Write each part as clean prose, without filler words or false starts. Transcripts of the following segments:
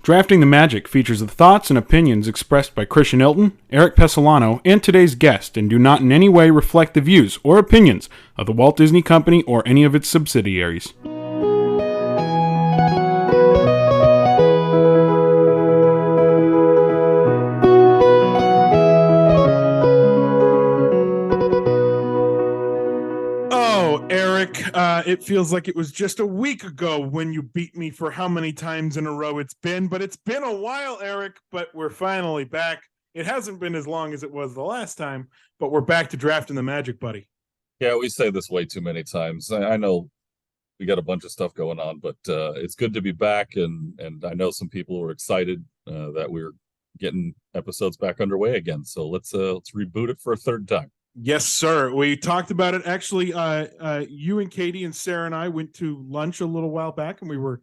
Drafting the Magic features the thoughts and opinions expressed by Christian Ilton, Eric Pessolano, and today's guest, and do not in any way reflect the views or opinions of the Walt Disney Company or any of its subsidiaries. It feels like it was just a week ago when you beat me for how many times in a row it's been, but it's been a while, Eric, but we're finally back. It hasn't been as long as it was the last time, but we're back to drafting the Magic, buddy. Yeah, we say this way too many times. I know we got a bunch of stuff going on, but it's good to be back, and I know some people were excited that we're getting episodes back underway again. So let's reboot it for a third time. Yes, sir. We talked about it. Actually, you and Katie and Sarah and I went to lunch a little while back, and we were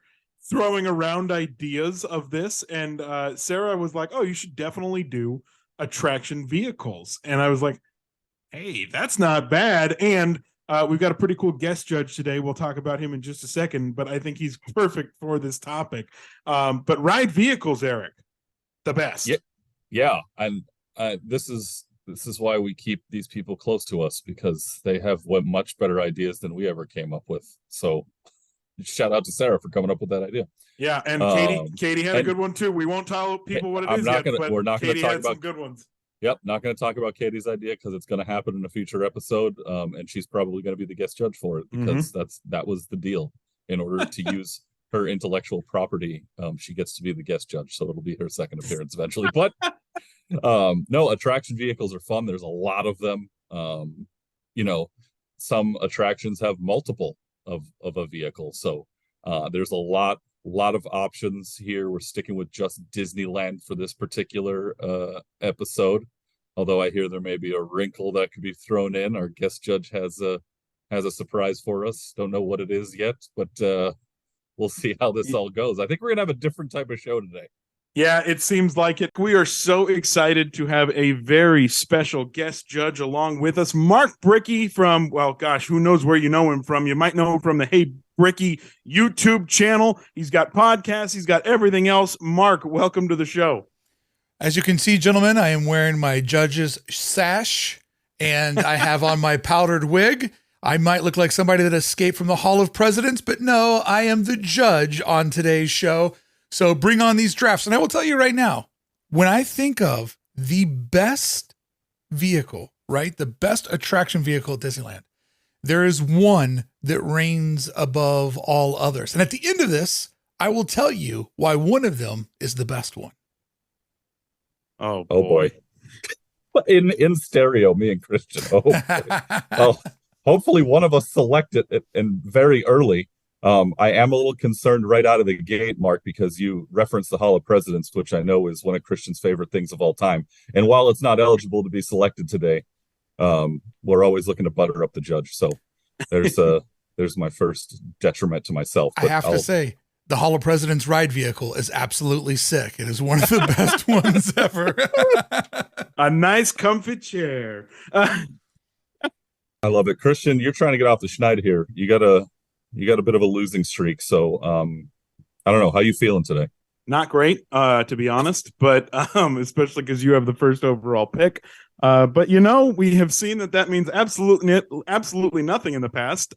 throwing around ideas of this. And Sarah was like, "Oh, you should definitely do attraction vehicles." And I was like, "Hey, that's not bad." And we've got a pretty cool guest judge today. We'll talk about him in just a second, but I think he's perfect for this topic. But ride vehicles, Eric, the best. Yeah. And this is why we keep these people close to us, because they have much better ideas than we ever came up with. So shout out to Sarah for coming up with that idea. Yeah, and Katie had a good one too. We won't tell people what it is yet, but we're not going to talk about some good ones. Yep, not going to talk about Katie's idea because it's going to happen in a future episode, and she's probably going to be the guest judge for it because that was the deal. In order to use her intellectual property, she gets to be the guest judge, so it'll be her second appearance eventually. But no, attraction vehicles are fun. There's a lot of them. Some attractions have multiple of a vehicle, so there's a lot of options here. We're sticking with just Disneyland for this particular episode, although I hear there may be a wrinkle that could be thrown in. Our guest judge has a surprise for us. Don't know what it is yet, but we'll see how this all goes. I think we're gonna have a different type of show today. Yeah, it seems like it. We are so excited to have a very special guest judge along with us, Mark Bricky from, well, gosh, who knows where you know him from. You might know him from the Hey Bricky YouTube channel. He's got podcasts. He's got everything else. Mark, welcome to the show. As you can see, gentlemen, I am wearing my judge's sash, and I have on my powdered wig. I might look like somebody that escaped from the Hall of Presidents, but no, I am the judge on today's show. So bring on these drafts. And I will tell you right now, when I think of the best vehicle, right, the best attraction vehicle at Disneyland, there is one that reigns above all others. And at the end of this, I will tell you why one of them is the best one. Oh boy. In stereo, me and Christian. Oh, boy. Oh, hopefully one of us select it and very early. I am a little concerned right out of the gate, Mark, because you referenced the Hall of Presidents, which I know is one of Christian's favorite things of all time. And while it's not eligible to be selected today, we're always looking to butter up the judge. So there's my first detriment to myself. But I have to say, the Hall of Presidents ride vehicle is absolutely sick. It is one of the best ones ever. A nice comfy chair. I love it. Christian, you're trying to get off the schneid here. You got a bit of a losing streak, so I don't know. How you feeling today? Not great, to be honest, but especially because you have the first overall pick. But we have seen that means absolutely nothing in the past,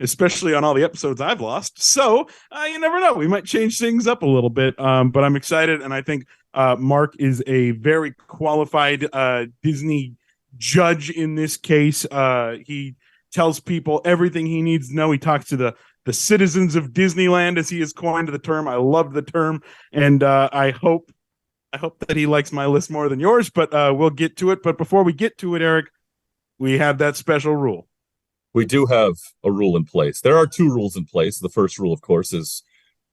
especially on all the episodes I've lost. So you never know. We might change things up a little bit, but I'm excited, and I think Mark is a very qualified Disney judge in this case. He tells people everything he needs to know. He talks to the citizens of Disneyland, as he has coined the term. I love the term, and I hope that he likes my list more than yours, but we'll get to it. But before we get to it, Eric, we have that special rule. We do have a rule in place. There are two rules in place. The first rule, of course, is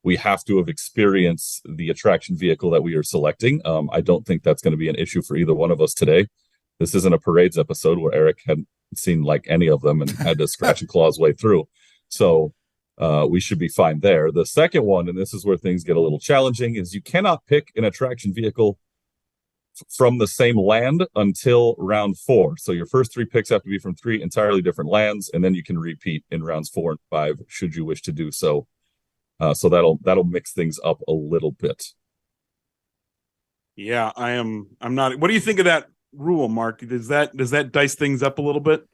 we have to have experienced the attraction vehicle that we are selecting. I don't think that's going to be an issue for either one of us today. This isn't a parades episode where Eric hadn't seen like any of them and had to scratch and claw his way through. So we should be fine there. The second one, and this is where things get a little challenging, is you cannot pick an attraction vehicle from the same land until round 4. So your first 3 picks have to be from 3 entirely different lands, and then you can repeat in rounds 4 and 5 should you wish to do so. So that'll mix things up a little bit. Yeah, I'm not. What do you think of that rule, Mark? Does that dice things up a little bit?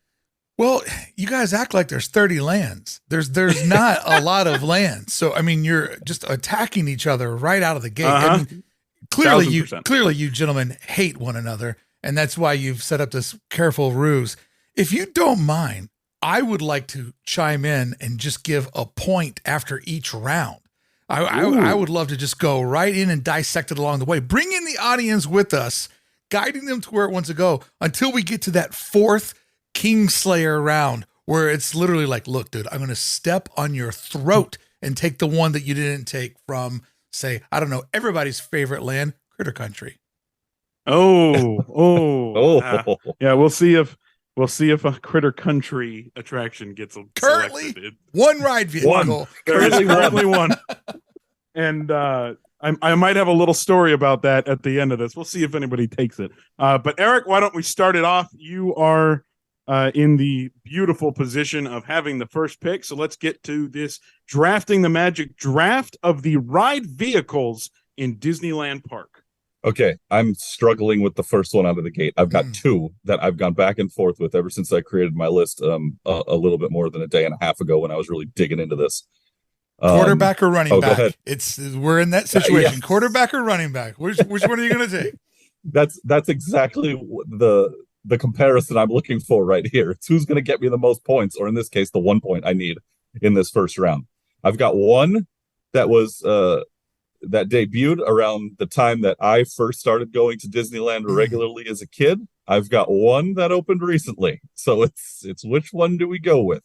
Well, you guys act like there's 30 lands. There's not a lot of lands. So I mean, you're just attacking each other right out of the gate. I mean, clearly 1000%. you gentlemen hate one another, and that's why you've set up this careful ruse. If you don't mind, I would like to chime in and just give a point after each round. I would love to just go right in and dissect it along the way. Bring in the audience with us, guiding them to where it wants to go until we get to that fourth Kingslayer round where it's literally like, look, dude, I'm going to step on your throat and take the one that you didn't take from, say, I don't know, everybody's favorite land, Critter Country. Yeah. We'll see if a Critter Country attraction gets currently selected. One ride vehicle. Currently one. And I might have a little story about that at the end of this. We'll see if anybody takes it. But Erik, why don't we start it off? You are in the beautiful position of having the first pick. So let's get to this drafting the magic draft of the ride vehicles in Disneyland Park. Okay, I'm struggling with the first one out of the gate. I've got two that I've gone back and forth with ever since I created my list a little bit more than a day and a half ago when I was really digging into this. Quarterback or running back? Go ahead. We're in that situation. Yes. Quarterback or running back? Which one are you going to take? That's exactly the comparison I'm looking for right here. It's who's going to get me the most points, or in this case, the 1 point I need in this first round. I've got one that was that debuted around the time that I first started going to Disneyland regularly as a kid. I've got one that opened recently. So it's which one do we go with?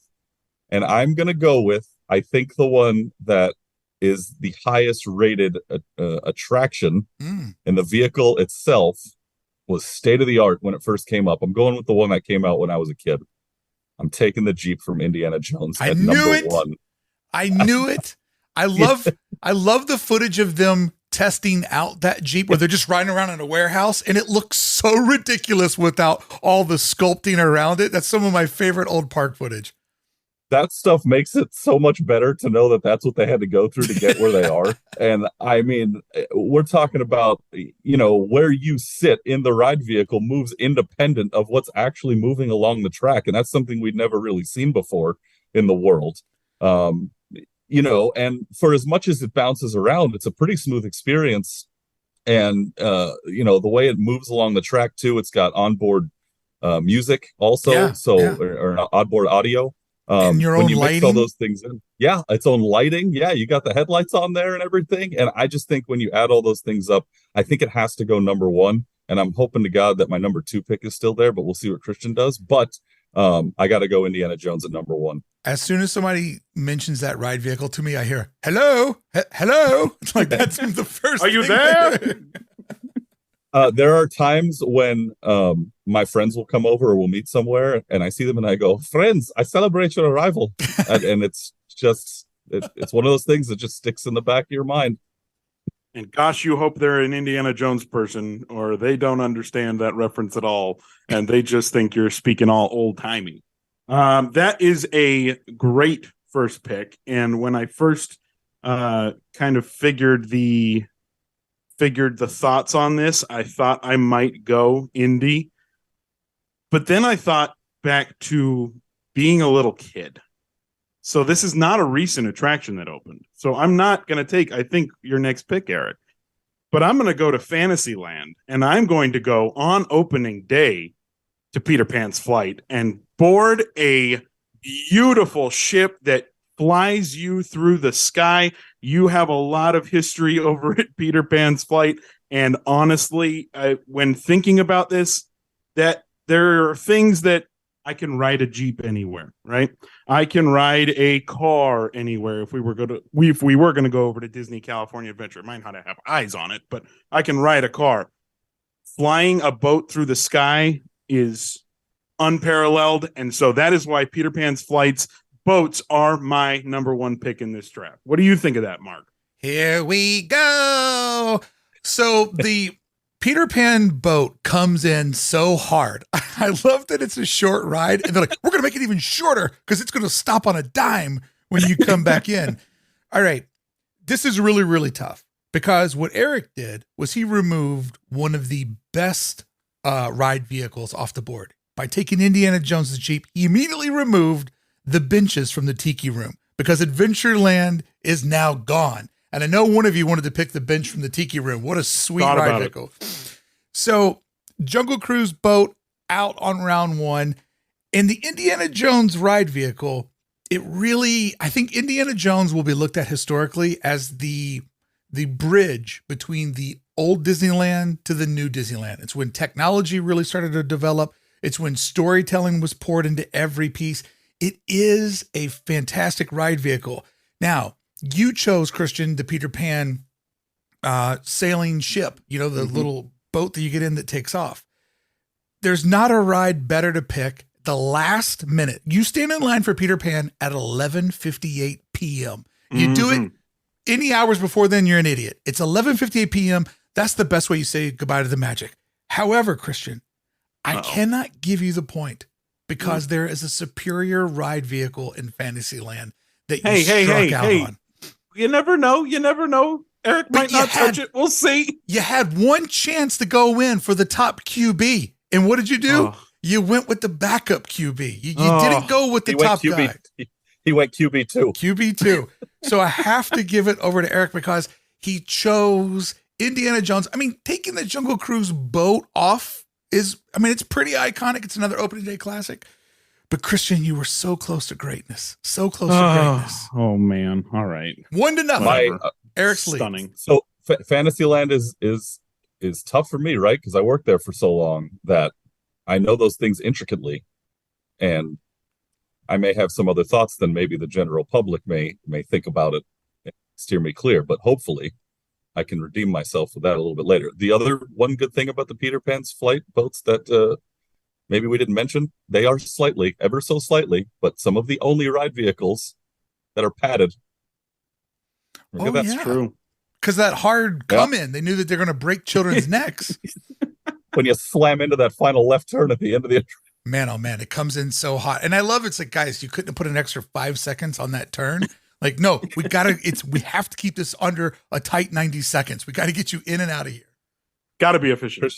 And I'm going to go with, I think, the one that is the highest rated attraction, and the vehicle itself was state of the art when it first came up. I'm going with the one that came out when I was a kid. I'm taking the Jeep from Indiana Jones at number one. I knew it. I love the footage of them testing out that Jeep where they're just riding around in a warehouse, and it looks so ridiculous without all the sculpting around it. That's some of my favorite old park footage. That stuff makes it so much better to know that that's what they had to go through to get where they are. And I mean, we're talking about, where you sit in the ride vehicle moves independent of what's actually moving along the track. And that's something we'd never really seen before in the world. And for as much as it bounces around, it's a pretty smooth experience. And, the way it moves along the track too, it's got onboard music also. Or onboard audio. And your own when you lighting? Mix all those things in. Yeah, its own lighting. Yeah, you got the headlights on there and everything. And I just think when you add all those things up, I think it has to go number one. And I'm hoping to God that my number two pick is still there, but we'll see what Christian does. But I got to go Indiana Jones at number one. As soon as somebody mentions that ride vehicle to me, I hear, hello, hello. It's like, that's the first Are you thing there? There are times when my friends will come over or we'll meet somewhere and I see them and I go, friends, I celebrate your arrival. and it's just, it's one of those things that just sticks in the back of your mind. And gosh, you hope they're an Indiana Jones person or they don't understand that reference at all. And they just think you're speaking all old timey. That is a great first pick. And when I first kind of figured the thoughts on this, I thought I might go Indy. But then I thought back to being a little kid. So this is not a recent attraction that opened. So I'm not going to take, I think, your next pick, Erik. But I'm going to go to Fantasyland, and I'm going to go on opening day to Peter Pan's Flight and board a beautiful ship that flies you through the sky. You have a lot of history over at Peter Pan's Flight. And honestly, when thinking about this, that there are things that I can ride a Jeep anywhere, right? I can ride a car anywhere. If we were going to go over to Disney California Adventure, it might not have eyes on it, but I can ride a car. Flying a boat through the sky is unparalleled. And so that is why Peter Pan's Flight's boats are my number one pick in this draft. What do you think of that, Mark? Here we go. So the Peter Pan boat comes in so hard. I love that it's a short ride. And they're like, we're going to make it even shorter because it's going to stop on a dime when you come back in. All right. This is really, really tough Because what Erik did was he removed one of the best ride vehicles off the board. By taking Indiana Jones's Jeep, he immediately removed the benches from the Tiki Room because Adventureland is now gone. And I know one of you wanted to pick the bench from the Tiki Room. What a sweet ride vehicle. So Jungle Cruise boat out on round one. And the Indiana Jones ride vehicle, I think Indiana Jones will be looked at historically as the bridge between the old Disneyland to the new Disneyland. It's when technology really started to develop. It's when storytelling was poured into every piece. It is a fantastic ride vehicle. Now, you chose, Christian, the Peter Pan sailing ship, the little boat that you get in that takes off. There's not a ride better to pick. The last minute, you stand in line for Peter Pan at 11:58 p.m. You do it any hours before then, you're an idiot. It's 11:58 p.m. That's the best way you say goodbye to the magic. However, Christian, I cannot give you the point because there is a superior ride vehicle in Fantasyland that you struck out on. You never know. Erik might not touch it. We'll see. You had one chance to go in for the top QB. And what did you do? You went with the backup QB. You didn't go with the top guy. He went QB2. QB2. So I have to give it over to Erik because he chose Indiana Jones. I mean, taking the Jungle Cruise boat off it's pretty iconic. It's another opening day classic. But Christian, you were so close to greatness. So close to greatness. Oh man. All right. 1-0. Erik's stunning. lead. So Fantasyland is tough for me, right? Because I worked there for so long that I know those things intricately, and I may have some other thoughts than maybe the general public may think about it and steer me clear. But hopefully, I can redeem myself with that a little bit later. The other one good thing about the Peter Pan's flight boats that maybe we didn't mention, they are ever so slightly, but some of the only ride vehicles that are padded. That's true. Because that hard come in, they knew that they're going to break children's necks. When you slam into that final left turn at the end of the man, oh man, it comes in so hot. And I love it's like, guys, you couldn't have put an extra 5 seconds on that turn. Like, no, we have to keep this under a tight 90 seconds. We got to get you in and out of here. Got to be efficient.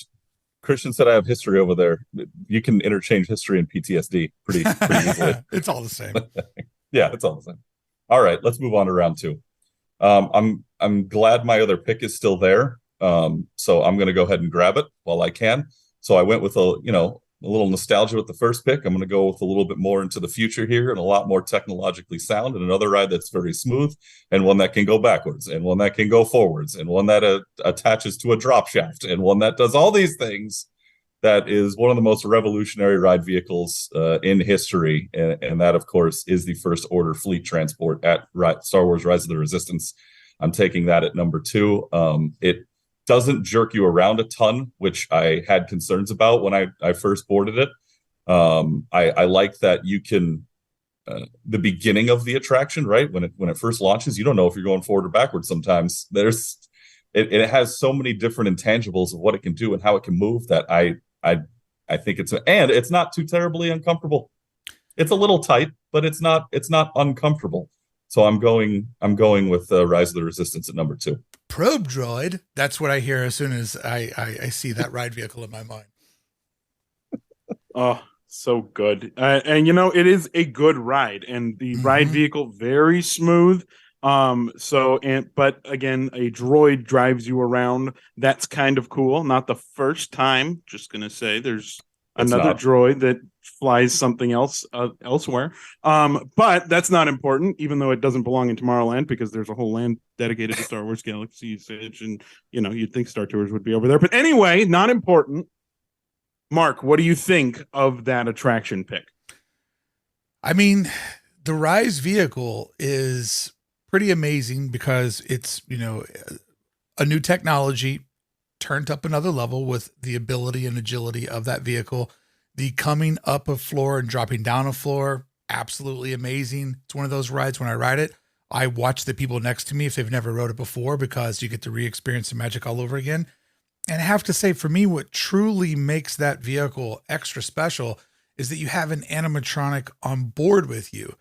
Christian said I have history over there. You can interchange history and PTSD pretty easily. It's all the same. Yeah, it's all the same. All right, let's move on to round two. I'm glad my other pick is still there. So I'm going to go ahead and grab it while I can. So I went with a little nostalgia with the first pick. I'm going to go with a little bit more into the future here and a lot more technologically sound, and another ride that's very smooth, and one that can go backwards, and one that can go forwards, and one that attaches to a drop shaft, and one that does all these things. That is one of the most revolutionary ride vehicles in history. And that, of course, is the First Order fleet transport at Star Wars Rise of the Resistance. I'm taking that at number 2. It doesn't jerk you around a ton, which I had concerns about when I first boarded it. I like that you can, the beginning of the attraction, right? When it first launches, you don't know if you're going forward or backwards sometimes. It has so many different intangibles of what it can do and how it can move that I think it's not too terribly uncomfortable. It's a little tight, but it's not uncomfortable. So I'm going with Rise of the Resistance at number 2. Probe droid. That's what I hear as soon as I see that ride vehicle in my mind. Oh, so good. And it is a good ride, and the ride vehicle very smooth. But again, a droid drives you around. That's kind of cool. Not the first time. Just gonna say, there's another droid that flies something else elsewhere. But that's not important, even though it doesn't belong in Tomorrowland, because there's a whole land dedicated to Star Wars Galaxy's Edge, and you'd think Star Tours would be over there. But anyway, not important. Mark, what do you think of that attraction pick? I mean, the Rise vehicle is pretty amazing because it's, a new technology turned up another level with the ability and agility of that vehicle. The coming up a floor and dropping down a floor, absolutely amazing. It's one of those rides when I ride it, I watch the people next to me if they've never rode it before, because you get to re-experience the magic all over again. And I have to say, for me, what truly makes that vehicle extra special is that you have an animatronic on board with you.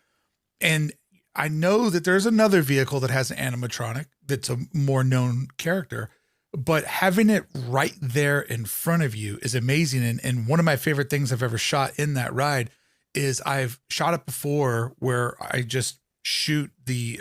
And I know that there's another vehicle that has an animatronic, that's a more known character, but having it right there in front of you is amazing. And one of my favorite things I've ever shot in that ride is I've shot it before where I just shoot the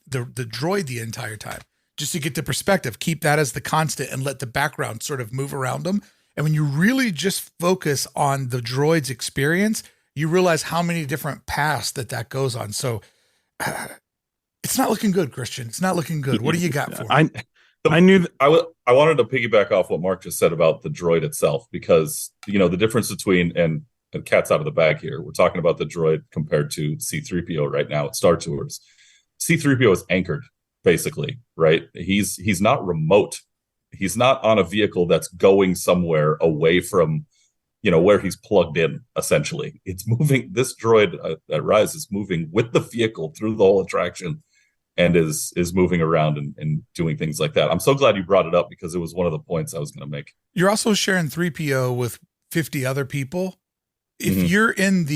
droid the entire time just to get the perspective, keep that as the constant and let the background sort of move around them. And when you really just focus on the droid's experience, you realize how many different paths that goes on. So it's not looking good, Christian. It's not looking good. What do you got for me? I knew I wanted to piggyback off what Mark just said about the droid itself, because, you know, the difference between, and cat's out of the bag here, we're talking about the droid compared to C-3PO right now at Star Tours. C-3PO is anchored, basically, right? He's not remote. He's not on a vehicle that's going somewhere away from, you know, where he's plugged in, essentially. It's moving. This droid at Rise is moving with the vehicle through the whole attraction and is moving around and doing things like that. I'm so glad you brought it up because it was one of the points I was going to make. You're also sharing 3PO with 50 other people. If you're in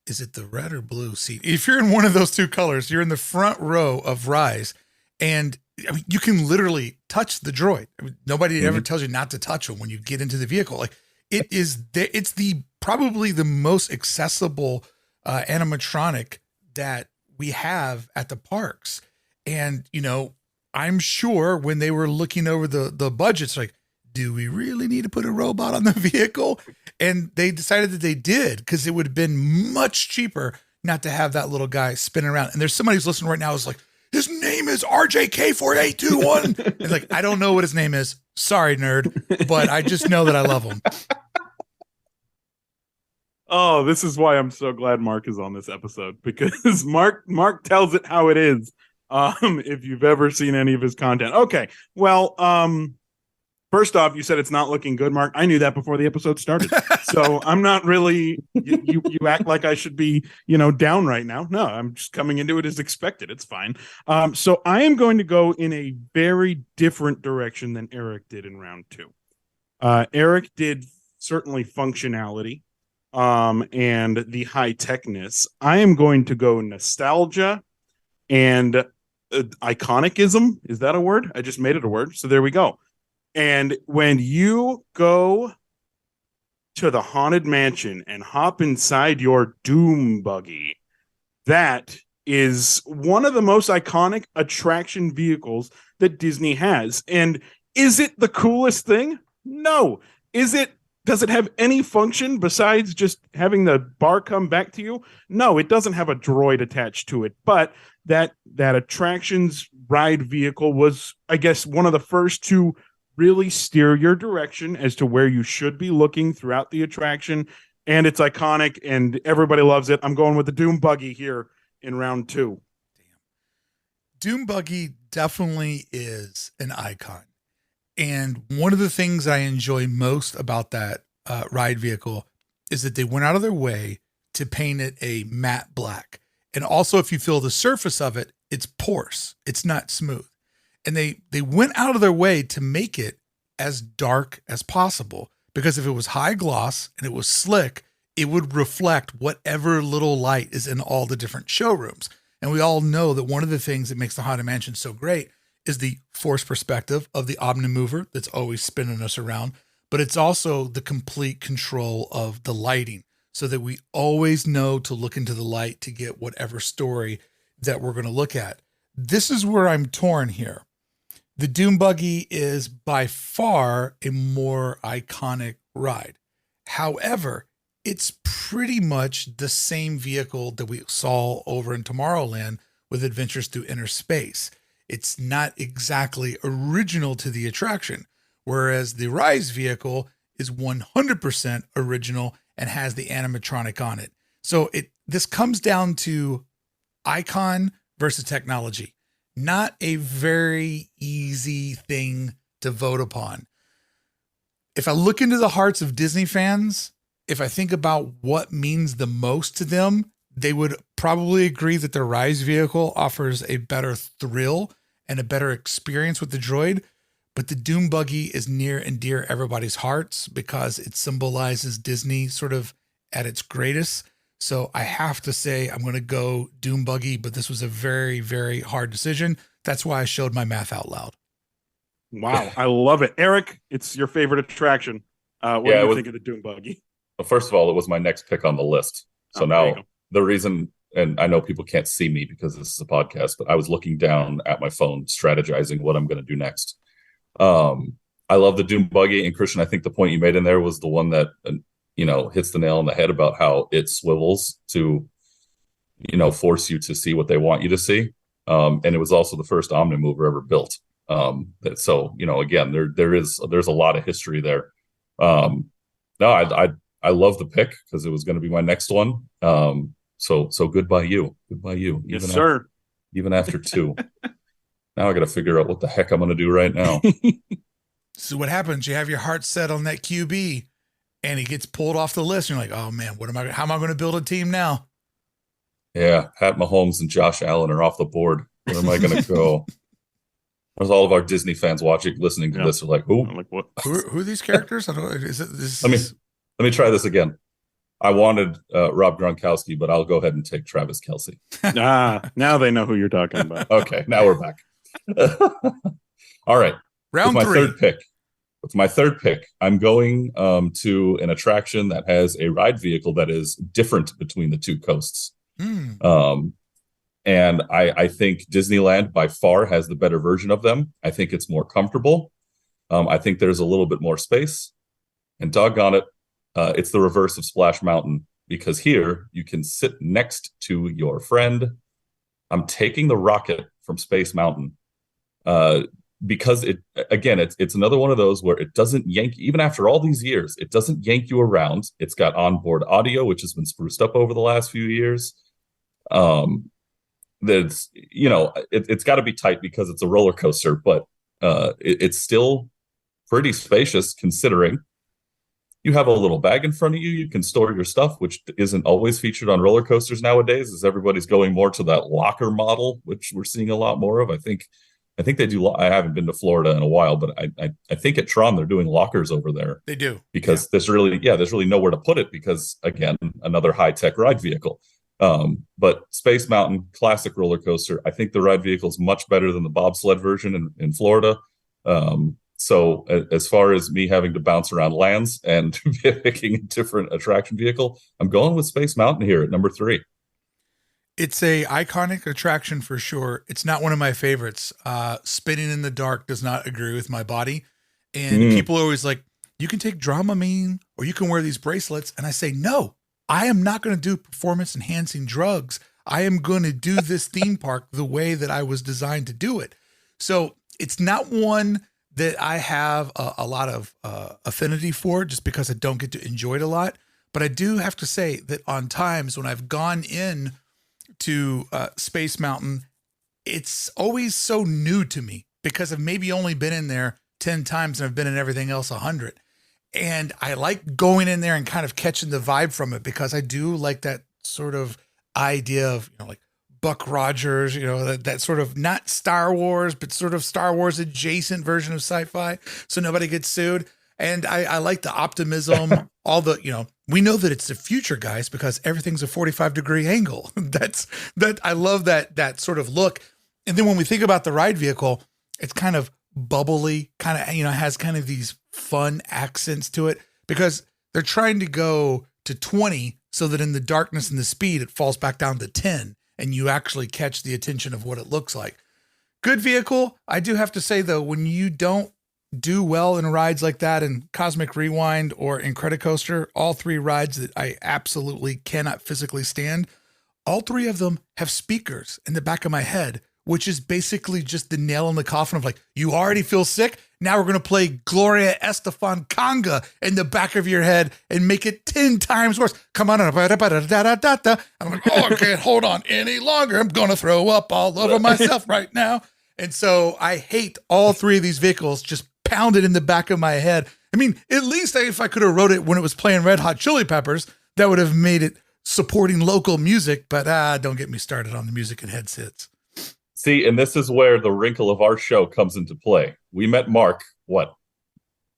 is it the red or blue seat? If you're in one of those two colors, you're in the front row of Rise, and I mean, you can literally touch the droid. I mean, nobody ever tells you not to touch them when you get into the vehicle. Like, it's probably the most accessible animatronic that we have at the parks. And, you know, I'm sure when they were looking over the budgets, like, do we really need to put a robot on the vehicle? And they decided that they did, because it would have been much cheaper not to have that little guy spinning around. And there's somebody who's listening right now who's like, his name is RJK4821. And like, I don't know what his name is. Sorry, nerd. But I just know that I love him. Oh, this is why I'm so glad Mark is on this episode, because Mark tells it how it is. If you've ever seen any of his content. Okay. Well, first off, you said it's not looking good, Mark. I knew that before the episode started. So I'm not really, you act like I should be, you know, down right now. No, I'm just coming into it as expected. It's fine. So I am going to go in a very different direction than Erik did in round 2. Erik did certainly functionality, and the high techness. I am going to go nostalgia and iconicism. Is that a word? I just made it a word. So there we go. And when you go to the Haunted Mansion and hop inside your Doom buggy, that is one of the most iconic attraction vehicles that Disney has. And is it the coolest thing? No. Does it have any function besides just having the bar come back to you? No, it doesn't have a droid attached to it. But that attractions ride vehicle was, I guess, one of the first to really steer your direction as to where you should be looking throughout the attraction. And it's iconic and everybody loves it. I'm going with the Doom buggy here in round 2. Doom buggy definitely is an icon. And one of the things I enjoy most about that ride vehicle is that they went out of their way to paint it a matte black. And also, if you feel the surface of it, it's porous. It's not smooth. And they went out of their way to make it as dark as possible, because if it was high gloss and it was slick, it would reflect whatever little light is in all the different showrooms. And we all know that one of the things that makes the Haunted Mansion so great is the force perspective of the Omnimover that's always spinning us around, but it's also the complete control of the lighting, so that we always know to look into the light to get whatever story that we're going to look at. This is where I'm torn here. The Doom buggy is by far a more iconic ride. However, it's pretty much the same vehicle that we saw over in Tomorrowland with Adventures Through Inner Space. It's not exactly original to the attraction, whereas the Rise vehicle is 100% original and has the animatronic on it. So this comes down to icon versus technology. Not a very easy thing to vote upon. If I look into the hearts of Disney fans, if I think about what means the most to them, they would probably agree that the Rise vehicle offers a better thrill and a better experience with the droid. But the Doom buggy is near and dear everybody's hearts because it symbolizes Disney sort of at its greatest. So I have to say I'm going to go Doom buggy, but this was a very, very hard decision. That's why I showed my math out loud. Wow, I love it. Eric, it's your favorite attraction. What do you think of the Doom Buggy? Well, first of all, it was my next pick on the list. So now the reason, and I know people can't see me because this is a podcast, but I was looking down at my phone, strategizing what I'm going to do next. I love the Doom Buggy, and Christian, I think the point you made in there was the one that, hits the nail on the head about how it swivels to, force you to see what they want you to see. And it was also the first Omnimover ever built. So, again, there's a lot of history there. No, I love the pick because it was going to be my next one. So goodbye you. Yes, sir. Even after 2. Now I got to figure out what the heck I'm going to do right now. So what happens? You have your heart set on that QB and he gets pulled off the list. And you're like, oh man, how am I going to build a team now? Yeah. Pat Mahomes and Josh Allen are off the board. Where am I going to go? There's all of our Disney fans listening to this are like, who? I'm like, what? Who are these characters? I don't know. Let me try this again. I wanted Rob Gronkowski, but I'll go ahead and take Travis Kelce. Now they know who you're talking about. Okay, now we're back. All right. Round with 3. With my third pick, I'm going to an attraction that has a ride vehicle that is different between the two coasts. And I think Disneyland by far has the better version of them. I think it's more comfortable. I think there's a little bit more space. And doggone it, it's the reverse of Splash Mountain, because here you can sit next to your friend. I'm taking the Rocket from Space Mountain because it's another one of those where it doesn't yank, even after all these years, it doesn't yank you around. It's got onboard audio, which has been spruced up over the last few years. It's got to be tight because it's a roller coaster, but it's still pretty spacious considering. You have a little bag in front of you. You can store your stuff, which isn't always featured on roller coasters nowadays, as everybody's going more to that locker model, which we're seeing a lot more of. I think they do. I haven't been to Florida in a while, but I think at Tron they're doing lockers over there. They do, because there's really nowhere to put it because, again, another high-tech ride vehicle. But Space Mountain, classic roller coaster. I think the ride vehicle is much better than the bobsled version in Florida. So as far as me having to bounce around lands and picking a different attraction vehicle, I'm going with Space Mountain here at number 3. It's a iconic attraction for sure. It's not one of my favorites. Spinning in the dark does not agree with my body. And people are always like, you can take Dramamine or you can wear these bracelets. And I say, no, I am not going to do performance enhancing drugs. I am going to do this theme park the way that I was designed to do it. So it's not one that I have a lot of affinity for just because I don't get to enjoy it a lot. But I do have to say that on times when I've gone in to Space Mountain, it's always so new to me because I've maybe only been in there 10 times and I've been in everything else 100. And I like going in there and kind of catching the vibe from it because I do like that sort of idea of, like Buck Rogers, that sort of not Star Wars, but sort of Star Wars adjacent version of sci-fi. So nobody gets sued. And I like the optimism, all the, we know that it's the future, guys, because everything's a 45-degree angle. I love that sort of look. And then when we think about the ride vehicle, it's kind of bubbly, kind of, has kind of these fun accents to it because they're trying to go to 20 so that in the darkness and the speed, it falls back down to 10 and you actually catch the attention of what it looks like. Good vehicle. I do have to say though, when you don't do well in rides like that in Cosmic Rewind or Incredicoaster, all 3 rides that I absolutely cannot physically stand, all 3 of them have speakers in the back of my head, which is basically just the nail in the coffin of like, you already feel sick. Now we're going to play Gloria Estefan Conga in the back of your head and make it 10 times worse. Come on. I'm like, oh, I can't hold on any longer. I'm going to throw up all over myself right now. And so I hate all 3 of these vehicles just pounded in the back of my head. I mean, at least if I could have wrote it when it was playing Red Hot Chili Peppers, that would have made it supporting local music. But don't get me started on the music and headsets. See, and this is where the wrinkle of our show comes into play. We met Mark,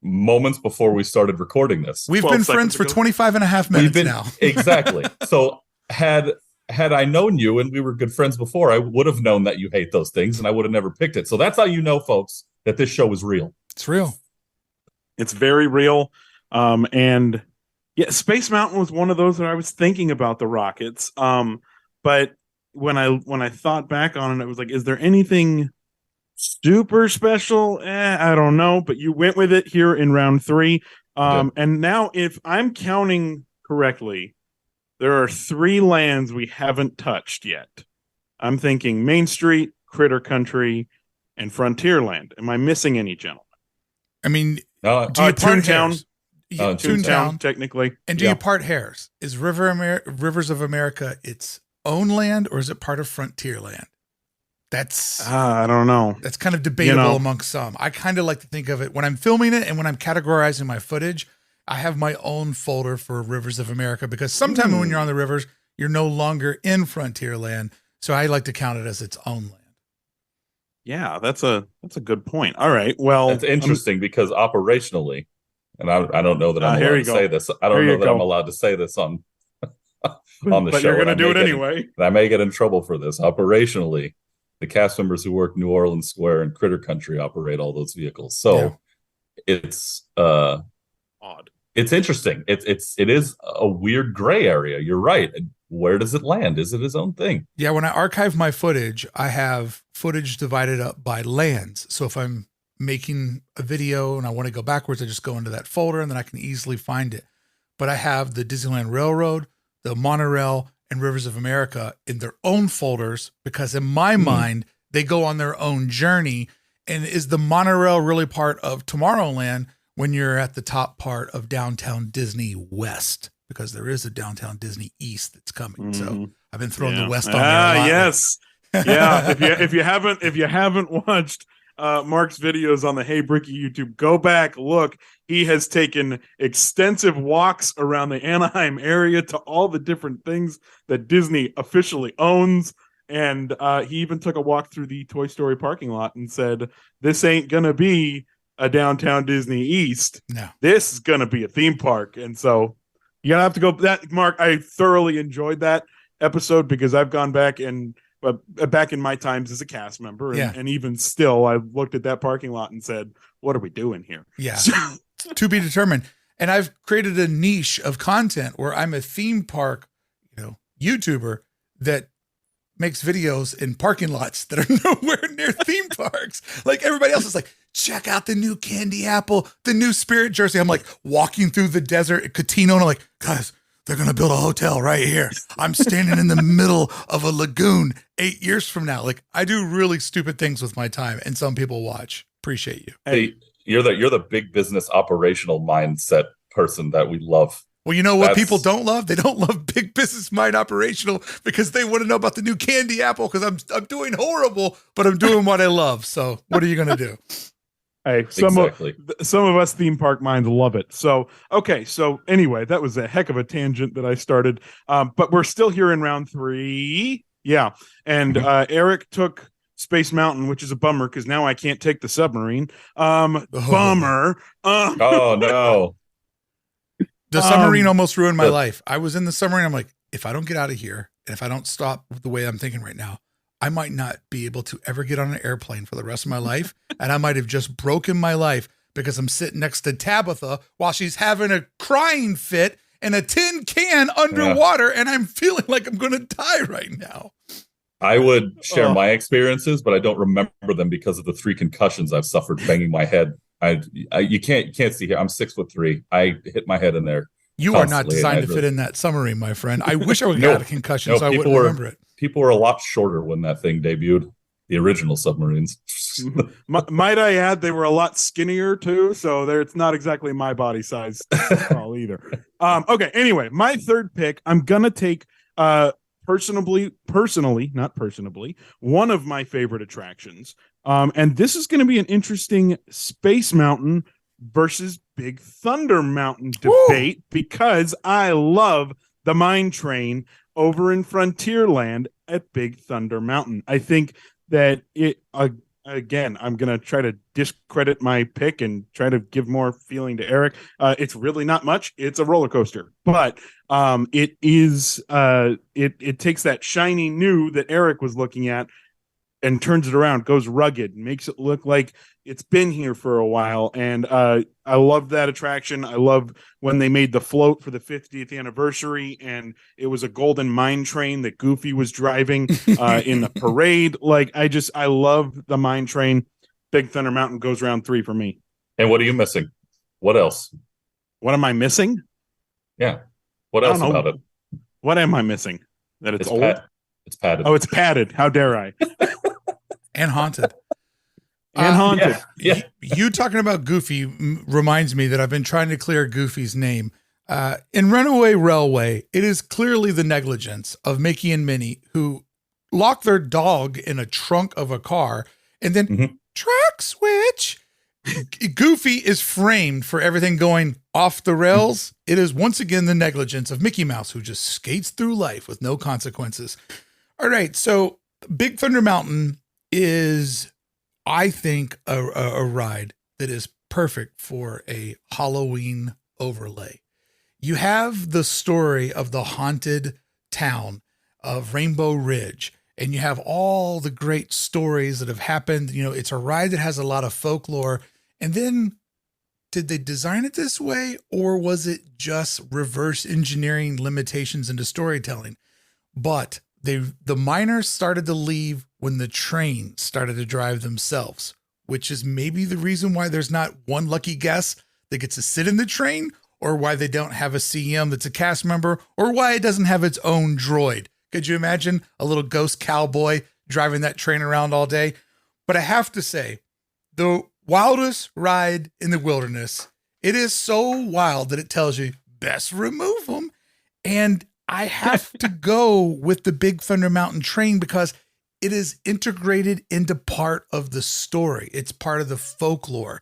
moments before we started recording this. We've been friends for 25 and a half minutes now. Exactly. So had had I known you and we were good friends before, I would have known that you hate those things and I would have never picked it. So that's how you know, folks, that this show is real. It's real. It's very real. And yeah, Space Mountain was one of those that I was thinking about the rockets. But when I thought back on it, I was like, is there anything super special? I don't know. But you went with it here in round 3. And now, if I'm counting correctly, there are 3 lands we haven't touched yet. I'm thinking Main Street, Critter Country, and Frontierland. Am I missing any, gentlemen? I mean, do you part Toontown? hairs? Yeah, Toontown, technically. And do you part hairs? Is Rivers of America its own land, or is it part of Frontierland? That's I don't know. That's kind of debatable amongst some. I kind of like to think of it when I'm filming it and when I'm categorizing my footage. I have my own folder for Rivers of America because sometimes when you're on the rivers, you're no longer in Frontierland. So I like to count it as its own land. Yeah, that's a good point. All right. Well, it's interesting because operationally, and I don't know that I'm allowed to say this. I don't know that I'm allowed to say this on the show. But you're going to do it anyway. I may get in trouble for this. Operationally, the cast members who work New Orleans Square and Critter Country operate all those vehicles. So it's odd. It's interesting. It is a weird gray area. You're right. Where does it land? Is it his own thing? Yeah, when I archive my footage, I have footage divided up by lands. So if I'm making a video and I want to go backwards, I just go into that folder and then I can easily find it. But I have the Disneyland Railroad, the monorail, and Rivers of America in their own folders because in my mind, they go on their own journey. And is the monorail really part of Tomorrowland when you're at the top part of Downtown Disney West? Because there is a Downtown Disney East that's coming. So I've been throwing the West on there. Yes. Yeah. if you haven't watched Mark's videos on the Hey Bricky YouTube, go back, look. He has taken extensive walks around the Anaheim area to all the different things that Disney officially owns. And he even took a walk through the Toy Story parking lot and said, this ain't going to be a Downtown Disney East. No. This is going to be a theme park. And so you're going to have to go that, Mark. I thoroughly enjoyed that episode because I've gone back and back in my times as a cast member. And even still, I looked at that parking lot and said, what are we doing here? Yeah. To be determined. And I've created a niche of content where I'm a theme park, YouTuber that makes videos in parking lots that are nowhere near theme parks. Like everybody else is like, check out the new candy apple, the new Spirit Jersey. I'm like walking through the desert at Catino and I'm like, guys, they're going to build a hotel right here. I'm standing in the middle of a lagoon 8 years from now. Like I do really stupid things with my time and some people watch. Appreciate you. Hey, you're the big business operational mindset person that we love. Well, you know what people don't love? They don't love big business mind operational because they want to know about the new candy apple because I'm doing horrible, but I'm doing what I love. So what are you going to do? Hey, some of us theme park minds love it. So, okay. So anyway, that was a heck of a tangent that I started. But we're still here in round 3. Yeah. And Erik took Space Mountain, which is a bummer because now I can't take the submarine. Bummer. Oh, no. The submarine almost ruined my life. I was in the submarine. I'm like, if I don't get out of here and if I don't stop the way I'm thinking right now, I might not be able to ever get on an airplane for the rest of my life. And I might have just broken my life because I'm sitting next to Tabitha while she's having a crying fit in a tin can underwater. And I'm feeling like I'm going to die right now. I would share my experiences, but I don't remember them because of the 3 concussions I've suffered banging my head. You can't see here. I'm 6'3". I hit my head in there. You are not designed to fit in that submarine, my friend. I wish I would have had a concussion so I wouldn't remember it. People were a lot shorter when that thing debuted. The original submarines. Might I add, they were a lot skinnier too. So it's not exactly my body size either. Okay. Anyway, my third pick, I'm gonna take personally, not personally, one of my favorite attractions. And this is going to be an interesting Space Mountain versus Big Thunder Mountain debate because I love the mine train over in Frontierland at Big Thunder Mountain. I think that again, I'm going to try to discredit my pick and try to give more feeling to Eric. It's really not much. It's a roller coaster, but it is it takes that shiny new that Eric was looking at and turns it around, goes rugged, makes it look like it's been here for a while. And I love that attraction. I love when they made the float for the 50th anniversary, and it was a golden mine train that Goofy was driving in the parade. Like, I love the mine train. Big Thunder Mountain goes round 3 for me. And what are you missing? What else? What am I missing? Yeah. What else about it? What am I missing? That it's old? It's padded. Oh, it's padded. How dare I? And haunted. And haunted. Yeah. You talking about Goofy reminds me that I've been trying to clear Goofy's name. In Runaway Railway, it is clearly the negligence of Mickey and Minnie, who lock their dog in a trunk of a car and then track switch. Goofy is framed for everything going off the rails. It is once again the negligence of Mickey Mouse, who just skates through life with no consequences. All right, so Big Thunder Mountain is, I think, a ride that is perfect for a Halloween overlay. You have the story of the haunted town of Rainbow Ridge, and you have all the great stories that have happened. You know, it's a ride that has a lot of folklore. And then, did they design it this way, or was it just reverse engineering limitations into storytelling? But the miners started to leave when the train started to drive themselves, which is maybe the reason why there's not one lucky guest that gets to sit in the train, or why they don't have a CM that's a cast member, or why it doesn't have its own droid. Could you imagine a little ghost cowboy driving that train around all day? But I have to say, the wildest ride in the wilderness, it is so wild that it tells you best remove them. And I have to go with the Big Thunder Mountain train because it is integrated into part of the story. It's part of the folklore.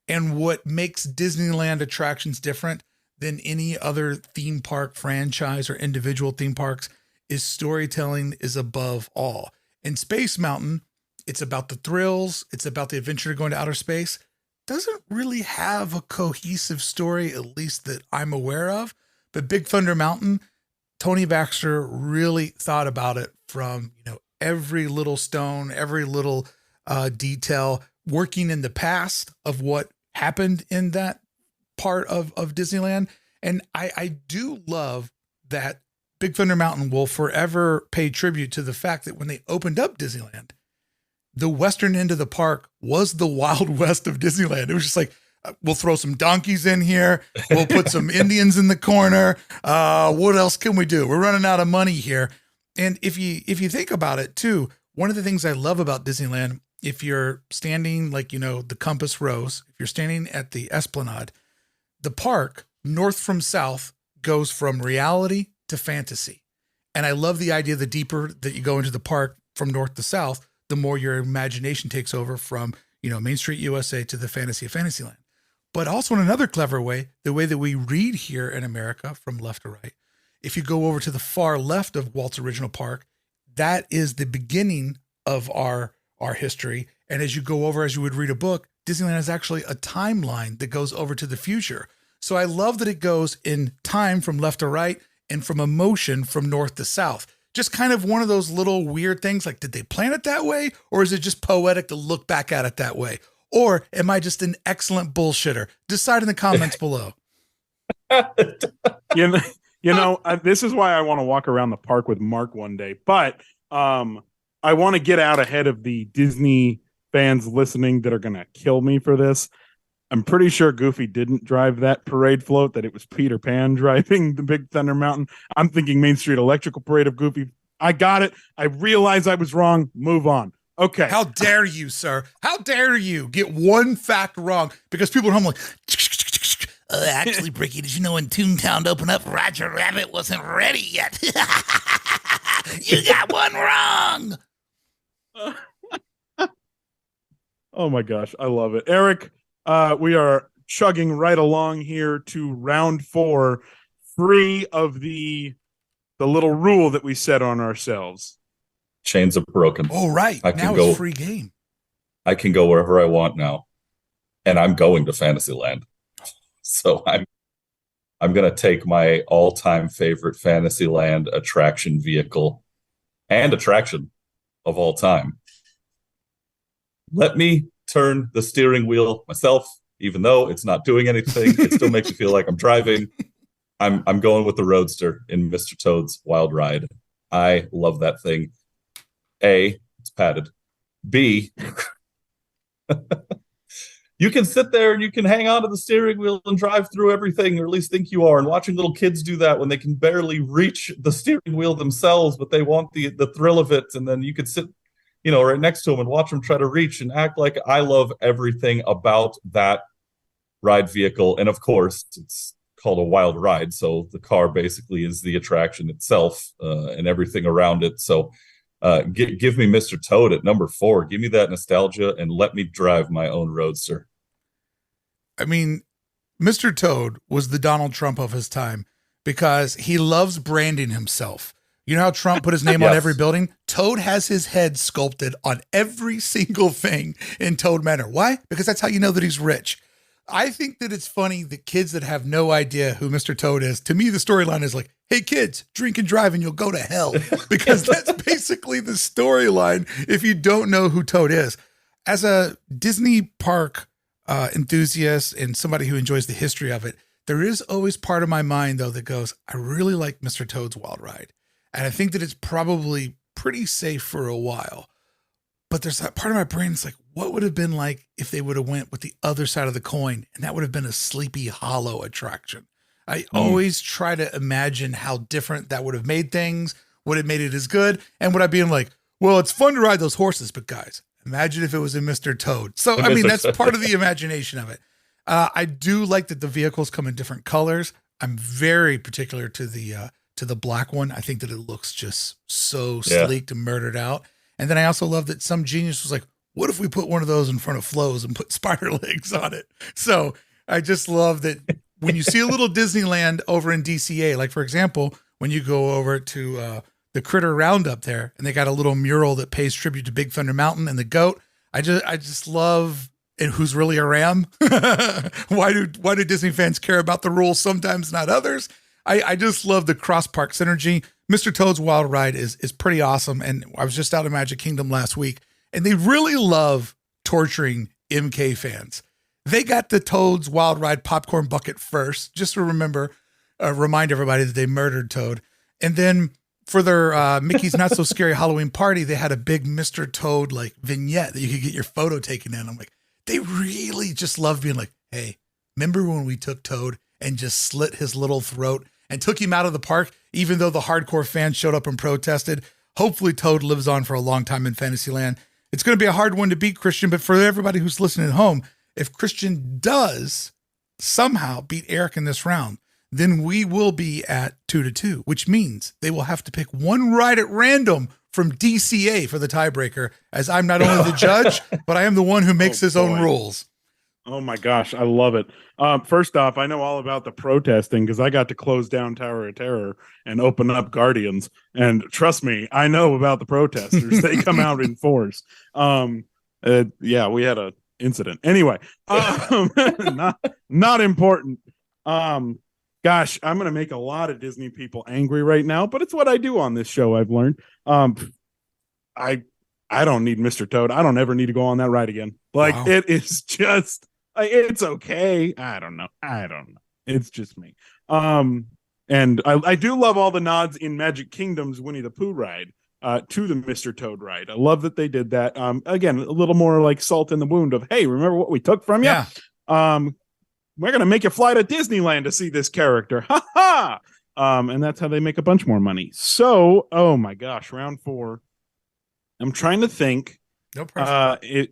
And what makes Disneyland attractions different than any other theme park franchise or individual theme parks is storytelling is above all. In Space Mountain, it's about the thrills. It's about the adventure going to outer space. Doesn't really have a cohesive story, at least that I'm aware of. But Big Thunder Mountain, Tony Baxter really thought about it from, every little stone, every little detail, working in the past of what happened in that part of Disneyland. And I do love that Big Thunder Mountain will forever pay tribute to the fact that when they opened up Disneyland, the western end of the park was the Wild West of Disneyland. It was just like, we'll throw some donkeys in here. We'll put some Indians in the corner. What else can we do? We're running out of money here. And if you think about it too, one of the things I love about Disneyland, if you're standing the Compass Rose, if you're standing at the Esplanade, the park north from south goes from reality to fantasy. And I love the idea, the deeper that you go into the park from north to south, the more your imagination takes over from, Main Street USA to the fantasy of Fantasyland. But also in another clever way, the way that we read here in America from left to right, if you go over to the far left of Walt's original park, that is the beginning of our history. And as you go over, as you would read a book, Disneyland is actually a timeline that goes over to the future. So I love that it goes in time from left to right and from emotion from north to south. Just kind of one of those little weird things, like, did they plan it that way? Or is it just poetic to look back at it that way? Or am I just an excellent bullshitter? Decide in the comments below. This is why I want to walk around the park with Mark one day. But I want to get out ahead of the Disney fans listening that are going to kill me for this. I'm pretty sure Goofy didn't drive that parade float, that it was Peter Pan driving the Big Thunder Mountain. I'm thinking Main Street Electrical Parade of Goofy. I got it. I realize I was wrong. Move on. Okay. How dare you, sir? How dare you get one fact wrong? Because people at home are like, actually, Bricky, did you know when Toontown opened up, Roger Rabbit wasn't ready yet? You got one wrong. Oh my gosh. I love it. Eric, we are chugging right along here to round 4, free of the little rule that we set on ourselves. Chains are broken. Oh, right. Now it's free game. I can go wherever I want now, and I'm going to Fantasyland. So I'm gonna take my all-time favorite Fantasyland attraction vehicle and attraction of all time. Let me turn the steering wheel myself, even though it's not doing anything. It still makes me feel like I'm driving. I'm going with the Roadster in Mr. Toad's Wild Ride. I love that thing. A, it's padded. B, you can sit there and you can hang on to the steering wheel and drive through everything, or at least think you are. And watching little kids do that when they can barely reach the steering wheel themselves, but they want the thrill of it. And then you could sit, right next to them and watch them try to reach and act like I love everything about that ride vehicle. And of course, it's called a wild ride. So the car basically is the attraction itself and everything around it. So give me Mr. Toad at number 4. Give me that nostalgia and let me drive my own Roadster. I mean, Mr. Toad was the Donald Trump of his time because he loves branding himself. You know how Trump put his name on every building? Toad has his head sculpted on every single thing in Toad Manor. Why? Because that's how you know that he's rich. I think that it's funny that kids that have no idea who Mr. Toad is, to me, the storyline is like, hey, kids, drink and drive and you'll go to hell. Because that's basically the storyline if you don't know who Toad is. As a Disney park enthusiast and somebody who enjoys the history of it, there is always part of my mind, though, that goes, I really like Mr. Toad's Wild Ride. And I think that it's probably pretty safe for a while. But there's that part of my brain that's like, what would have been like if they would have went with the other side of the coin? And that would have been a Sleepy Hollow attraction. I always try to imagine how different that would have made things, would have made it as good. And would I be like, well, it's fun to ride those horses, but guys, imagine if it was in Mr. Toad. So, I mean, that's part of the imagination of it. I do like that the vehicles come in different colors. I'm very particular to the black one. I think that it looks just so sleek and murdered out. And then I also love that some genius was like, what if we put one of those in front of Flo's and put spider legs on it? So I just love that when you see a little Disneyland over in DCA, like for example, when you go over to the Critter Roundup there and they got a little mural that pays tribute to Big Thunder Mountain and the goat. I just love, and who's really a ram? Why do Disney fans care about the rules? Sometimes not others. I just love the cross park synergy. Mr. Toad's Wild Ride is pretty awesome. And I was just out of Magic Kingdom last week and they really love torturing MK fans. They got the Toad's Wild Ride popcorn bucket first, just to remind everybody that they murdered Toad. And then for their Mickey's Not So Scary Halloween party, they had a big Mr. Toad like vignette that you could get your photo taken in. I'm like, they really just love being like, hey, remember when we took Toad and just slit his little throat and took him out of the park, even though the hardcore fans showed up and protested? Hopefully Toad lives on for a long time in Fantasyland. It's going to be a hard one to beat, Christian, but for everybody who's listening at home, if Christian does somehow beat Erik in this round, then we will be at 2-2, which means they will have to pick one ride at random from DCA for the tiebreaker, as I'm not only the judge, but I am the one who makes his own rules. Oh my gosh, I love it. First off, I know all about the protesting because I got to close down Tower of Terror and open up Guardians. And trust me, I know about the protesters. They come out in force. We had a incident. Anyway, not important. Gosh, I'm going to make a lot of Disney people angry right now, but it's what I do on this show, I've learned. I don't need Mr. Toad. I don't ever need to go on that ride again. Like, wow. It is just, it's okay. I don't know. It's just me. And I do love all the nods in Magic Kingdom's Winnie the Pooh ride to the Mr. Toad ride. I love that they did that. Again, a little more like salt in the wound of, hey, remember what we took from you? Yeah. We're going to make you fly to Disneyland to see this character. Ha ha! And that's how they make a bunch more money. So, oh my gosh, round 4. I'm trying to think. No pressure.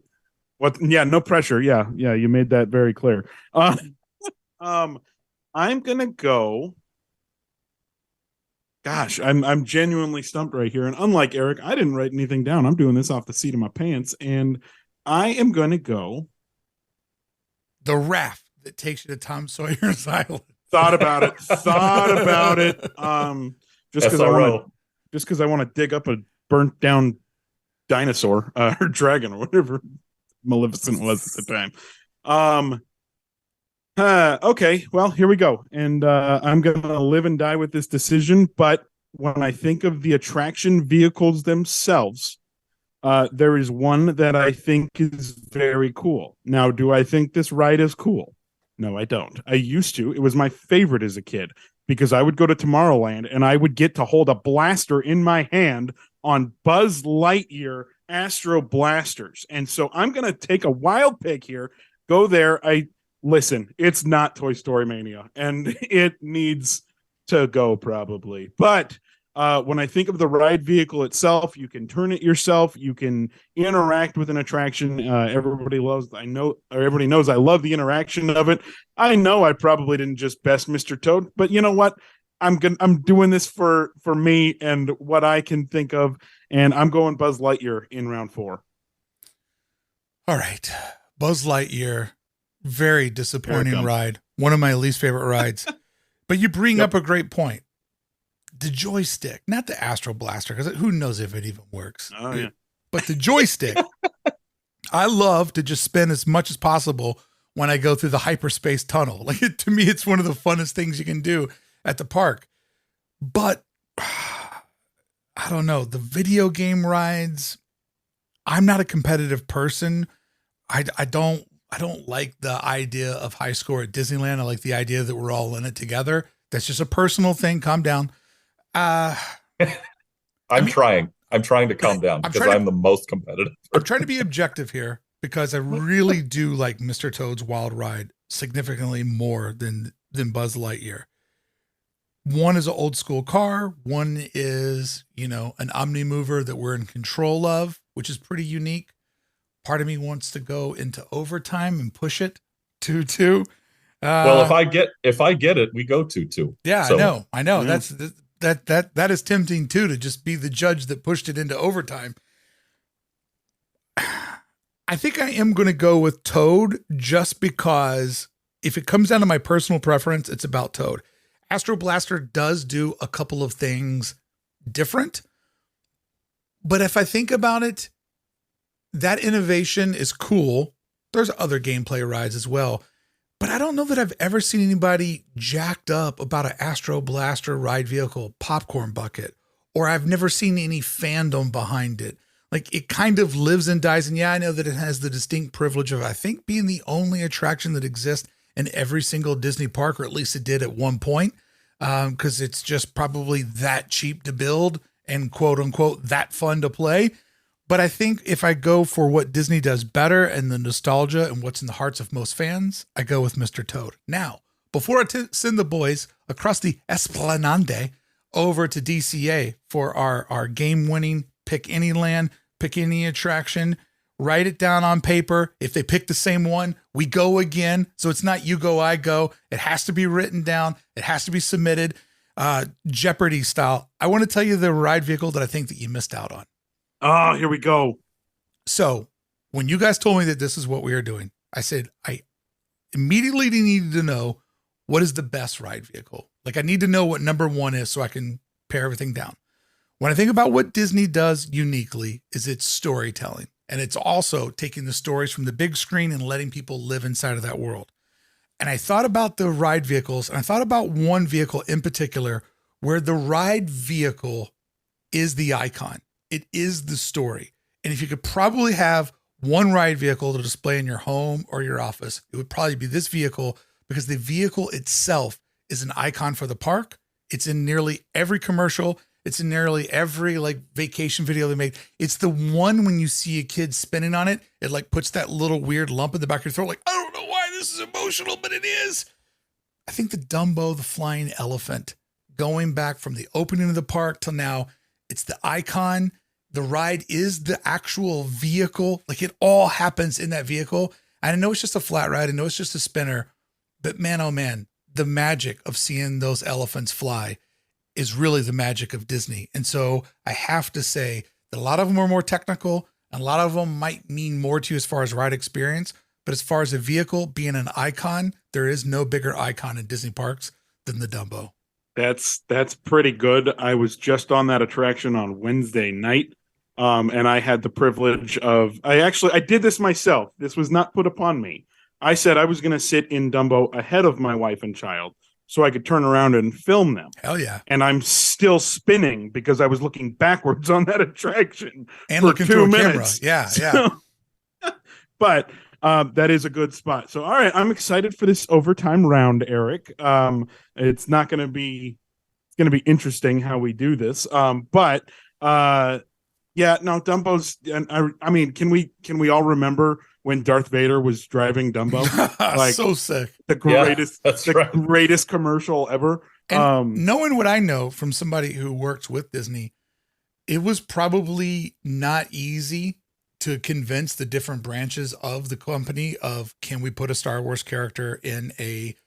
No pressure. Yeah, you made that very clear. I'm going to go. Gosh, I'm genuinely stumped right here. And unlike Erik, I didn't write anything down. I'm doing this off the seat of my pants. And I am going to go. The raft that takes you to Tom Sawyer's Island. Thought about it. Just because I want to dig up a burnt down dinosaur or dragon or whatever Maleficent was at the time. Okay, well, here we go. And I'm going to live and die with this decision. But when I think of the attraction vehicles themselves, there is one that I think is very cool. Now, do I think this ride is cool? No, I don't. I used to. It was my favorite as a kid because I would go to Tomorrowland and I would get to hold a blaster in my hand on Buzz Lightyear Astro Blasters. And so I'm going to take a wild pick here, go there. Listen, it's not Toy Story Mania, and it needs to go probably. But when I think of the ride vehicle itself, you can turn it yourself. You can interact with an attraction. Everybody knows I love the interaction of it. I know I probably didn't just best Mr. Toad, but you know what? I'm doing this for me and what I can think of, and I'm going Buzz Lightyear in round 4. All right, Buzz Lightyear. Very disappointing ride. One of my least favorite rides. But you bring up a great point. The joystick, not the Astro Blaster, because who knows if it even works. Oh, yeah. But the joystick, I love to just spin as much as possible when I go through the hyperspace tunnel. Like to me, it's one of the funnest things you can do at the park. But I don't know. The video game rides, I'm not a competitive person. I don't like the idea of high score at Disneyland. I like the idea that we're all in it together. That's just a personal thing. Calm down. I'm trying to calm down because I'm the most competitive. I'm trying to be objective here because I really do like Mr. Toad's Wild Ride significantly more than Buzz Lightyear. One is an old school car. One is, an Omnimover that we're in control of, which is pretty unique. Part of me wants to go into overtime and push it 2-2. Well, if I get it, we go 2-2. Yeah, so. I know. Yeah. That is tempting too, to just be the judge that pushed it into overtime. I think I am going to go with Toad just because if it comes down to my personal preference, it's about Toad. Astro Blaster does do a couple of things different, but if I think about it, that innovation is cool. There's other gameplay rides as well, but I don't know that I've ever seen anybody jacked up about an Astro Blaster ride vehicle popcorn bucket, or I've never seen any fandom behind it. Like it kind of lives and dies. And yeah, I know that it has the distinct privilege of, I think, being the only attraction that exists in every single Disney park, or at least it did at one point, because it's just probably that cheap to build and quote unquote that fun to play. But I think if I go for what Disney does better and the nostalgia and what's in the hearts of most fans, I go with Mr. Toad. Now, before I send the boys across the Esplanade over to DCA for our game-winning pick any land, pick any attraction, write it down on paper. If they pick the same one, we go again. So it's not you go, I go. It has to be written down. It has to be submitted, Jeopardy style. I want to tell you the ride vehicle that I think that you missed out on. Oh, here we go. So when you guys told me that this is what we are doing, I said, I immediately needed to know what is the best ride vehicle. Like I need to know what number one is so I can pare everything down. When I think about what Disney does uniquely is its storytelling. And it's also taking the stories from the big screen and letting people live inside of that world. And I thought about the ride vehicles, and I thought about one vehicle in particular where the ride vehicle is the icon. It is the story. And if you could probably have one ride vehicle to display in your home or your office, it would probably be this vehicle, because the vehicle itself is an icon for the park. It's in nearly every commercial. It's in nearly every vacation video they make. It's the one when you see a kid spinning on it, it puts that little weird lump in the back of your throat. I don't know why this is emotional, but it is. I think the Dumbo, the flying elephant, going back from the opening of the park till now, it's the icon. The ride is the actual vehicle. It all happens in that vehicle. And I know it's just a flat ride. I know it's just a spinner, but man, oh man, the magic of seeing those elephants fly is really the magic of Disney. And so I have to say that a lot of them are more technical, and a lot of them might mean more to you as far as ride experience. But as far as a vehicle being an icon, there is no bigger icon in Disney parks than the Dumbo. That's pretty good. I was just on that attraction on Wednesday night. And I had the privilege of, I did this myself. This was not put upon me. I said I was going to sit in Dumbo ahead of my wife and child so I could turn around and film them. Hell yeah. And I'm still spinning because I was looking backwards on that attraction And for looking 2 through a minutes. camera. Yeah. But that is a good spot. So, all right, I'm excited for this overtime round, Eric. It's not going to be, it's going to be interesting how we do this. But yeah, no, Dumbo's, and I mean, can we all remember when Darth Vader was driving Dumbo? Like, so sick. The greatest, right. greatest commercial ever. And knowing what I know from somebody who works with Disney, it was probably not easy to convince the different branches of the company of, can we put a Star Wars character in a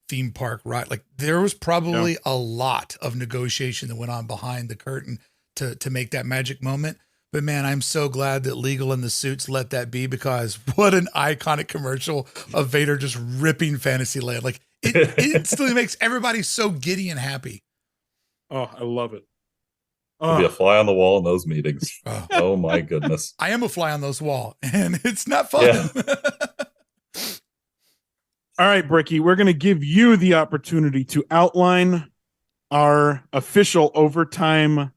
theme park ride? Like, there was probably a lot of negotiation that went on behind the curtain to make that magic moment. But man, I'm so glad that Legal and the Suits let that be, because what an iconic commercial of Vader just ripping Fantasyland. Like, it instantly makes everybody so giddy and happy. Oh, I love it. I'll be a fly on the wall in those meetings. Oh my goodness. I am a fly on those wall, and it's not fun. Yeah. All right, Bricky, we're going to give you the opportunity to outline our official overtime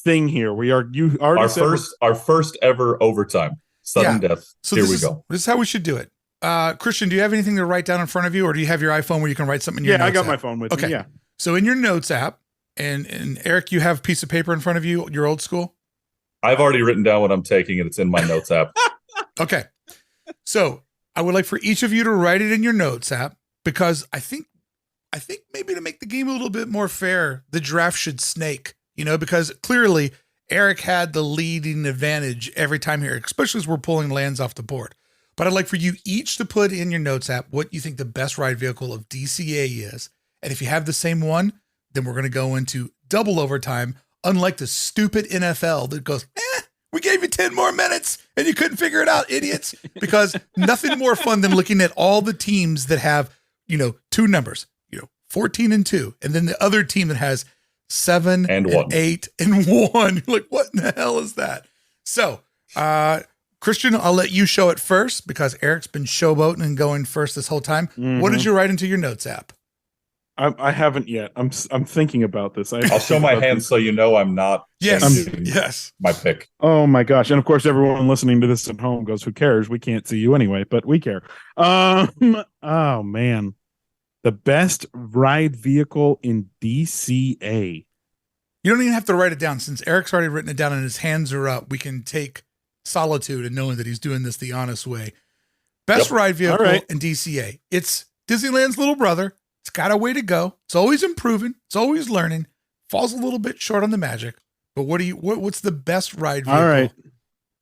thing here. You already our first ever overtime, sudden death. So here we go. This is how we should do it. Christian, do you have anything to write down in front of you, or do you have your iPhone where you can write something in your notes I got app? my phone with me. Yeah. So in your notes app, and Eric, you have a piece of paper in front of you, your old school? I've already written down what I'm taking, and it's in my notes app. Okay. So I would like for each of you to write it in your notes app, because I think maybe to make the game a little bit more fair, the draft should snake, because clearly Eric had the leading advantage every time here, especially as we're pulling lands off the board. But I'd like for you each to put in your notes app what you think the best ride vehicle of DCA is. And if you have the same one, then we're going to go into double overtime, unlike the stupid NFL that goes, we gave you 10 more minutes and you couldn't figure it out, idiots. Because nothing more fun than looking at all the teams that have, two numbers, 14 and 2. And then the other team that has 7 and 8 and 1. You're like, what in the hell is that? So, Christian, I'll let you show it first, because Eric's been showboating and going first this whole time. Mm-hmm. What did you write into your notes app? I haven't yet. I'm thinking about this. I'll show my hand so I'm not. Yes. My pick. Oh my gosh! And of course, everyone listening to this at home goes, "Who cares? We can't see you anyway." But we care. Oh man, the best ride vehicle in DCA. You don't even have to write it down, since Eric's already written it down and his hands are up. We can take solitude in knowing that he's doing this the honest way. Best ride vehicle in DCA. It's Disneyland's little brother. It's got a way to go. It's always improving. It's always learning. Falls a little bit short on the magic. But what's the best ride vehicle? All right.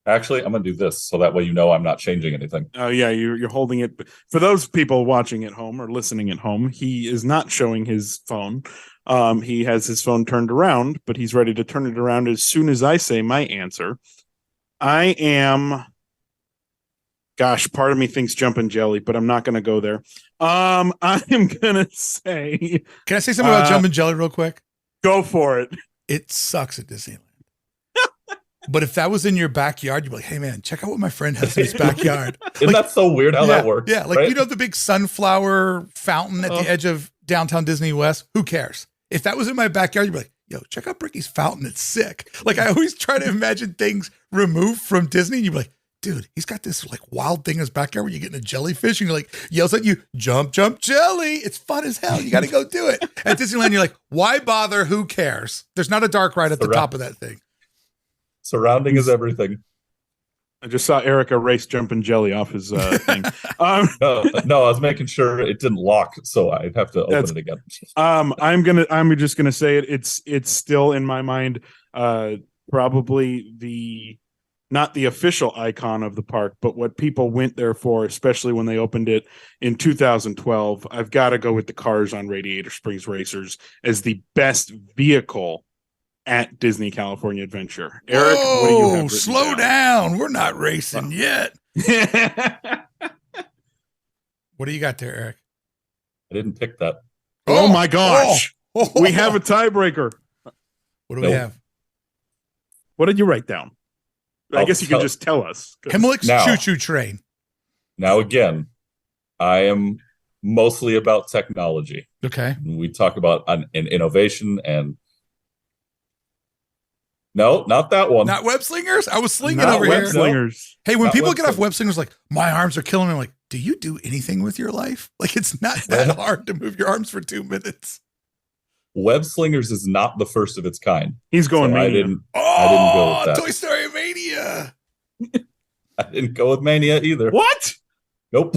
Actually, I'm going to do this so that way I'm not changing anything. Oh, yeah, you're holding it. For those people watching at home or listening at home, he is not showing his phone. He has his phone turned around, but he's ready to turn it around as soon as I say my answer. I am... Gosh, part of me thinks Jumpin' Jelly, but I'm not going to go there. I am going to say... Can I say something about Jumpin' Jelly real quick? Go for it. It sucks at Disneyland. But if that was in your backyard, you'd be like, hey, man, check out what my friend has in his backyard. Isn't that so weird how that works? Yeah, like, right? the big sunflower fountain at the edge of downtown Disney West? Who cares? If that was in my backyard, you'd be like, yo, check out Bricky's fountain. It's sick. Like, I always try to imagine things removed from Disney. And you'd be like, dude, he's got this like wild thing in his backyard where you get in a jellyfish and you're like, yells at you, jump, jump, jelly. It's fun as hell. You got to go do it. At Disneyland, you're like, why bother? Who cares? There's not a dark ride at the top of that thing. Surrounding is everything. I just saw Eric erase Jumpin' Jelly off his thing. No, I was making sure it didn't lock, so I'd have to open it again. I'm just gonna say it. It's still in my mind. Probably not the official icon of the park, but what people went there for, especially when they opened it in 2012. I've got to go with the cars on Radiator Springs Racers as the best vehicle at Disney California Adventure. Eric, what do you have? Slow down. We're not racing yet. What do you got there, Eric? I didn't pick that. Oh my gosh. We have a tiebreaker. What do we have? What did you write down? I guess you can just tell us. Himmel's Now- choo-choo train. Now, again, I am mostly about technology. Okay. We talk about an innovation and no, not that one. Not web slingers? I was slinging Not over web here. slingers. Hey, when Not people web get off slingers. web slingers, like, my arms are killing me. I'm like, do you do anything with your life? Like, it's not that hard to move your arms for 2 minutes. Web slingers is not the first of its kind. He's going So I mania. didn't Oh, go with that. Toy Story Mania. I didn't go with Mania either. What? Nope.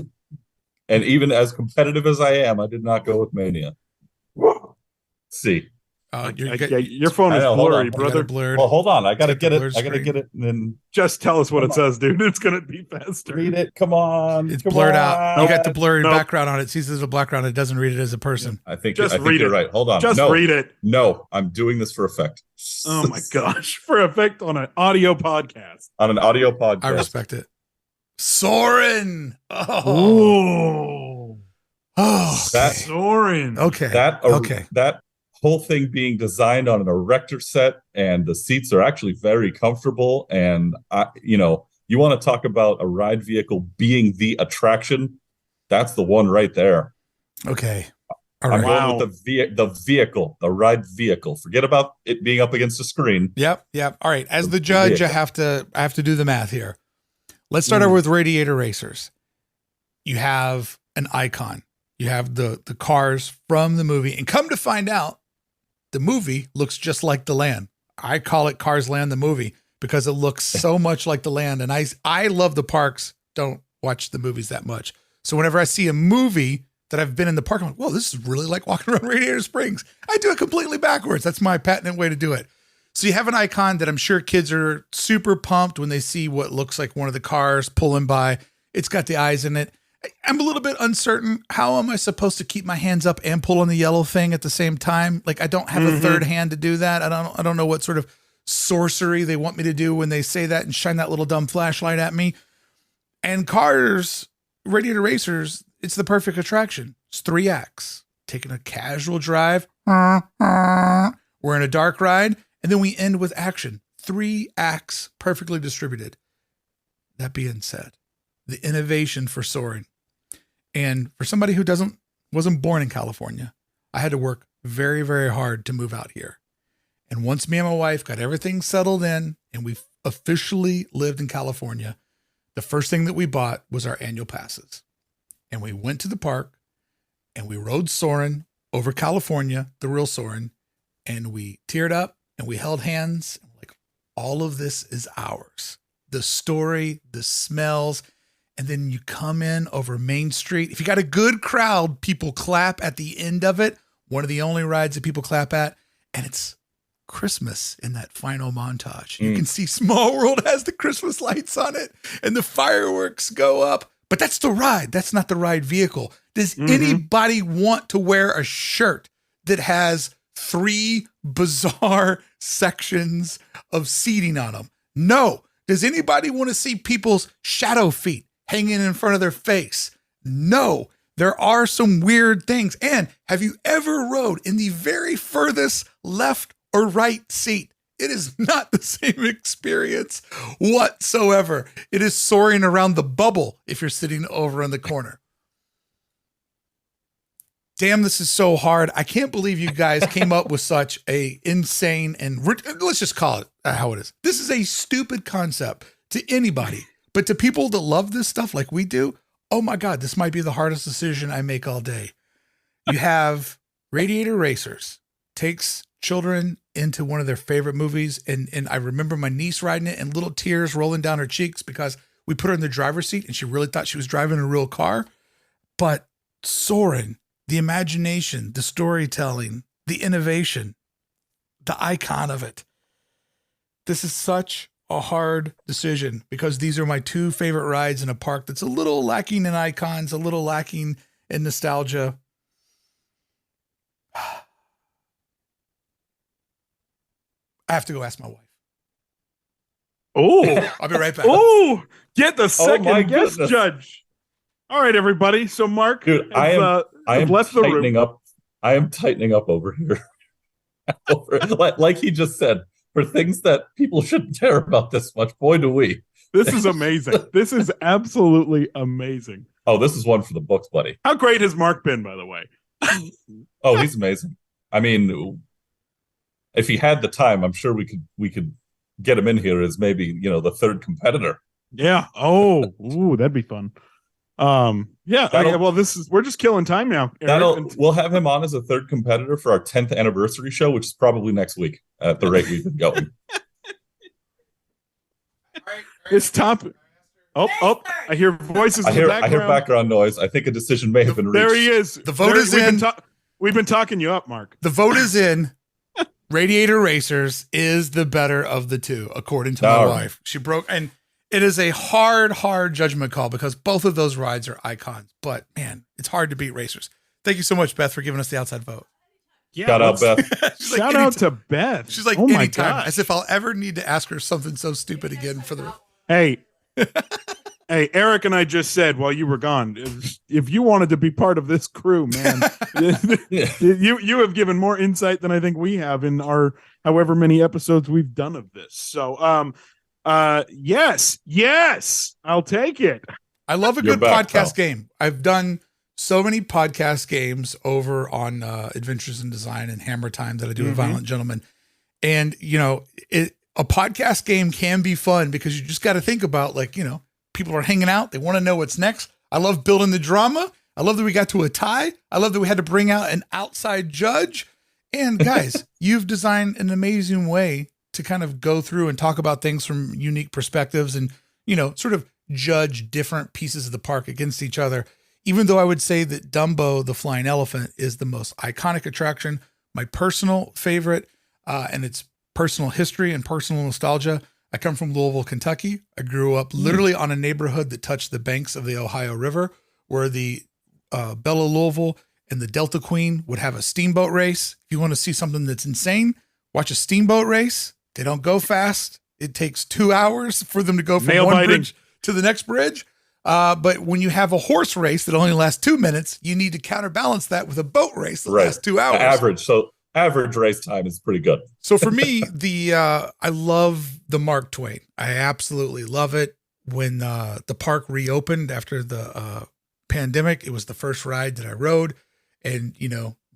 And even as competitive as I am, I did not go with Mania. Let's see. Your phone I is know, hold blurry, on. brother. Blurred. Well, hold on. I gotta Take the get it. blurred I gotta screen. get it and then Just tell us what Come it says, dude. It's gonna be faster. read it. Come on. It's Come blurred out. on. You got the blurry Nope. background on it. It sees there's a background. It doesn't read it as a person. I think Just I think read you're it. right. Hold on. Just no, read it. No, I'm doing this for effect. Oh my gosh. For effect on an audio podcast. On an audio podcast. I respect it. Soren. Oh. Oh. Oh. That- Soren. Okay. That that whole thing being designed on an erector set, and the seats are actually very comfortable. And you want to talk about a ride vehicle being the attraction? That's the one right there. Okay. All I'm right. Wow. going with the vehicle, the ride vehicle. Forget about it being up against the screen. Yep. All right. As the judge, I have to do the math here. Let's start over with Radiator Racers. You have an icon. You have the cars from the movie, and come to find out, the movie looks just like the land. I call it Cars Land the movie because it looks so much like the land. And I love the parks. Don't watch the movies that much. So whenever I see a movie that I've been in the park, I'm like, whoa, this is really like walking around Radiator Springs. I do it completely backwards. That's my patented way to do it. So you have an icon that I'm sure kids are super pumped when they see what looks like one of the cars pulling by. It's got the eyes in it. I'm a little bit uncertain. How am I supposed to keep my hands up and pull on the yellow thing at the same time? Like, I don't have a third hand to do that. I don't know what sort of sorcery they want me to do when they say that and shine that little dumb flashlight at me. And Cars, Radiator Racers, it's the perfect attraction. It's 3 acts. Taking a casual drive. We're in a dark ride. And then we end with action. 3 acts perfectly distributed. That being said, the innovation for Soaring. And for somebody who wasn't born in California, I had to work very, very hard to move out here. And once me and my wife got everything settled in and we officially lived in California, the first thing that we bought was our annual passes. And we went to the park and we rode Soarin' over California, the real Soarin', and we teared up and we held hands. Like, all of this is ours. The story, the smells, and then you come in over Main Street. If you got a good crowd, people clap at the end of it. One of the only rides that people clap at, and it's Christmas in that final montage. You can see Small World has the Christmas lights on it and the fireworks go up, but that's the ride. That's not the ride vehicle. Does anybody want to wear a shirt that has 3 bizarre sections of seating on them? No. Does anybody want to see people's shadow feet hanging in front of their face? No. There are some weird things. And have you ever rode in the very furthest left or right seat? It is not the same experience whatsoever. It is soaring around the bubble if you're sitting over in the corner. Damn, this is so hard. I can't believe you guys came up with such a insane and let's just call it how it is. This is a stupid concept to anybody, but to people that love this stuff like we do, oh my God, this might be the hardest decision I make all day. You have Radiator Racers takes children into one of their favorite movies. And I remember my niece riding it and little tears rolling down her cheeks because we put her in the driver's seat and she really thought she was driving a real car. But Soarin', the imagination, the storytelling, the innovation, the icon of it. This is such a hard decision because these are my 2 favorite rides in a park that's a little lacking in icons, a little lacking in nostalgia. I have to go ask my wife. Oh, I'll be right back. oh, get the my second guest goodness. judge. All right, everybody. So Mark, Dude, has, I am left the room. tightening up. I am tightening up over here. like he just said, for things that people shouldn't care about this much. Boy, do we. This is amazing. This is absolutely amazing. Oh, this is one for the books, buddy. How great has Mark been, by the way? Oh, he's amazing. I mean, if he had the time, I'm sure we could get him in here as maybe, the third competitor. Yeah. Oh, ooh, that'd be fun. Yeah. We're just killing time now, Eric. We'll have him on as a third competitor for our 10th anniversary show, which is probably next week at the rate we've been going. It's top. Oh! I hear voices in the background. I hear background noise. I think a decision may have been reached. There he is. The vote is in. We've been talking you up, Mark. The vote is in. Radiator Racers is the better of the two, according to my wife. She broke, and it is a hard judgment call because both of those rides are icons. But man, it's hard to beat Racers. Thank you so much, Beth, for giving us the outside vote. Yeah, shout out, Beth. Shout out to Beth. She's like, oh my anytime, gosh. as if I'll ever need to ask her something so stupid again for the. Hey, Eric and I just said while you were gone, if you wanted to be part of this crew, man, you have given more insight than I think we have in our however many episodes we've done of this. So, yes, I'll take it. I love a good podcast game. I've done so many podcast games over on Adventures in Design and Hammer Time that I do with Violent Gentlemen. And, a podcast game can be fun because you just got to think about, people are hanging out. They want to know what's next. I love building the drama. I love that we got to a tie. I love that we had to bring out an outside judge. And guys, you've designed an amazing way to kind of go through and talk about things from unique perspectives and, sort of judge different pieces of the park against each other. Even though I would say that Dumbo, the flying elephant, is the most iconic attraction, my personal favorite, and it's personal history and personal nostalgia. I come from Louisville, Kentucky. I grew up literally on a neighborhood that touched the banks of the Ohio River, where the Bella Louisville and the Delta Queen would have a steamboat race. If you want to see something that's insane, watch a steamboat race. They don't go fast. It takes 2 hours for them to go from one bridge to the next bridge. But when you have a horse race that only lasts 2 minutes, you need to counterbalance that with a boat race that lasts 2 hours. Average race time is pretty good. So for me, I love the Mark Twain. I absolutely love it. When the park reopened after the pandemic, it was the first ride that I rode. And,